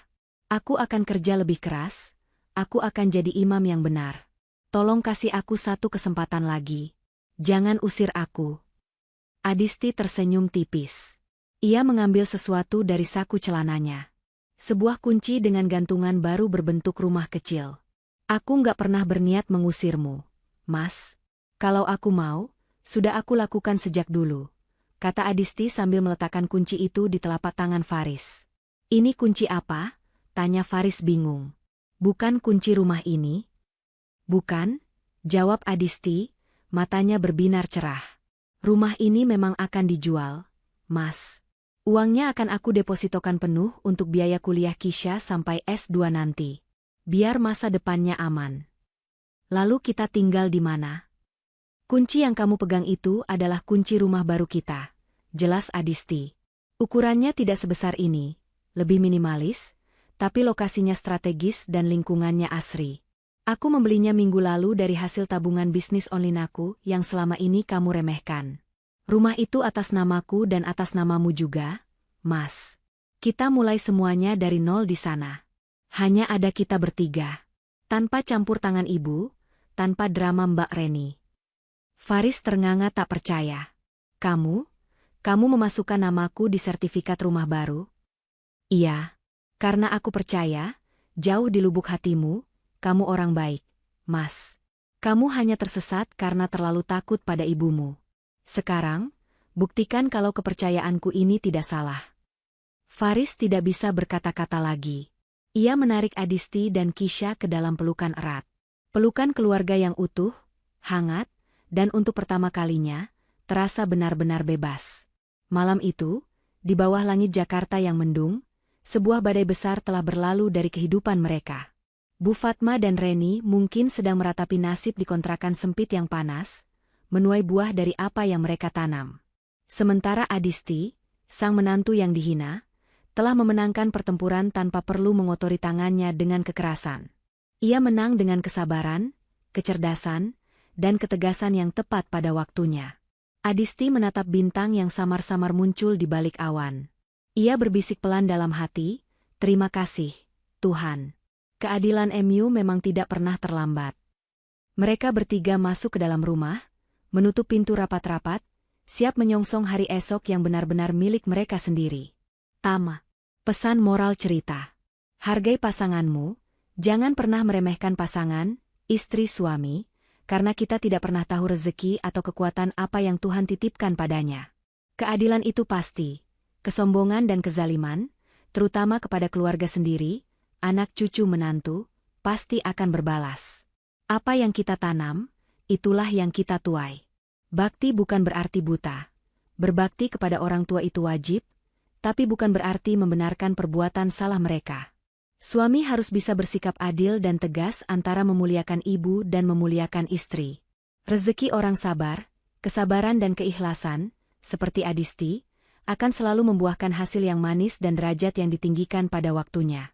Aku akan kerja lebih keras. Aku akan jadi imam yang benar. Tolong kasih aku satu kesempatan lagi. Jangan usir aku. Adisti tersenyum tipis. Ia mengambil sesuatu dari saku celananya. Sebuah kunci dengan gantungan baru berbentuk rumah kecil. Aku nggak pernah berniat mengusirmu, Mas. Kalau aku mau, sudah aku lakukan sejak dulu, kata Adisti sambil meletakkan kunci itu di telapak tangan Faris. Ini kunci apa? Tanya Faris bingung. Bukan kunci rumah ini? Bukan, jawab Adisti, matanya berbinar cerah. Rumah ini memang akan dijual, Mas. Uangnya akan aku depositokan penuh untuk biaya kuliah Kisha sampai S2 nanti. Biar masa depannya aman. Lalu kita tinggal di mana? Kunci yang kamu pegang itu adalah kunci rumah baru kita, jelas Adisti. Ukurannya tidak sebesar ini, lebih minimalis, tapi lokasinya strategis dan lingkungannya asri. Aku membelinya minggu lalu dari hasil tabungan bisnis online aku yang selama ini kamu remehkan. Rumah itu atas namaku dan atas namamu juga, Mas. Kita mulai semuanya dari nol di sana. Hanya ada kita bertiga. Tanpa campur tangan ibu, tanpa drama Mbak Reni. Faris ternganga tak percaya. Kamu memasukkan namaku di sertifikat rumah baru? Iya. Karena aku percaya, jauh di lubuk hatimu, kamu orang baik, Mas. Kamu hanya tersesat karena terlalu takut pada ibumu. Sekarang, buktikan kalau kepercayaanku ini tidak salah. Faris tidak bisa berkata-kata lagi. Ia menarik Adisti dan Kisha ke dalam pelukan erat. Pelukan keluarga yang utuh, hangat, dan untuk pertama kalinya, terasa benar-benar bebas. Malam itu, di bawah langit Jakarta yang mendung, sebuah badai besar telah berlalu dari kehidupan mereka. Bu Fatma dan Reni mungkin sedang meratapi nasib di kontrakan sempit yang panas, menuai buah dari apa yang mereka tanam. Sementara Adisti, sang menantu yang dihina, telah memenangkan pertempuran tanpa perlu mengotori tangannya dengan kekerasan. Ia menang dengan kesabaran, kecerdasan, dan ketegasan yang tepat pada waktunya. Adisti menatap bintang yang samar-samar muncul di balik awan. Ia berbisik pelan dalam hati, "Terima kasih, Tuhan. Keadilan MU memang tidak pernah terlambat." Mereka bertiga masuk ke dalam rumah, menutup pintu rapat-rapat, siap menyongsong hari esok yang benar-benar milik mereka sendiri. Tama. Pesan moral cerita. Hargai pasanganmu, jangan pernah meremehkan pasangan, istri suami, karena kita tidak pernah tahu rezeki atau kekuatan apa yang Tuhan titipkan padanya. Keadilan itu pasti, kesombongan dan kezaliman, terutama kepada keluarga sendiri, anak cucu menantu, pasti akan berbalas. Apa yang kita tanam, itulah yang kita tuai. Bakti bukan berarti buta. Berbakti kepada orang tua itu wajib, tapi bukan berarti membenarkan perbuatan salah mereka. Suami harus bisa bersikap adil dan tegas antara memuliakan ibu dan memuliakan istri. Rezeki orang sabar, kesabaran dan keikhlasan, seperti Adisti, akan selalu membuahkan hasil yang manis dan derajat yang ditinggikan pada waktunya.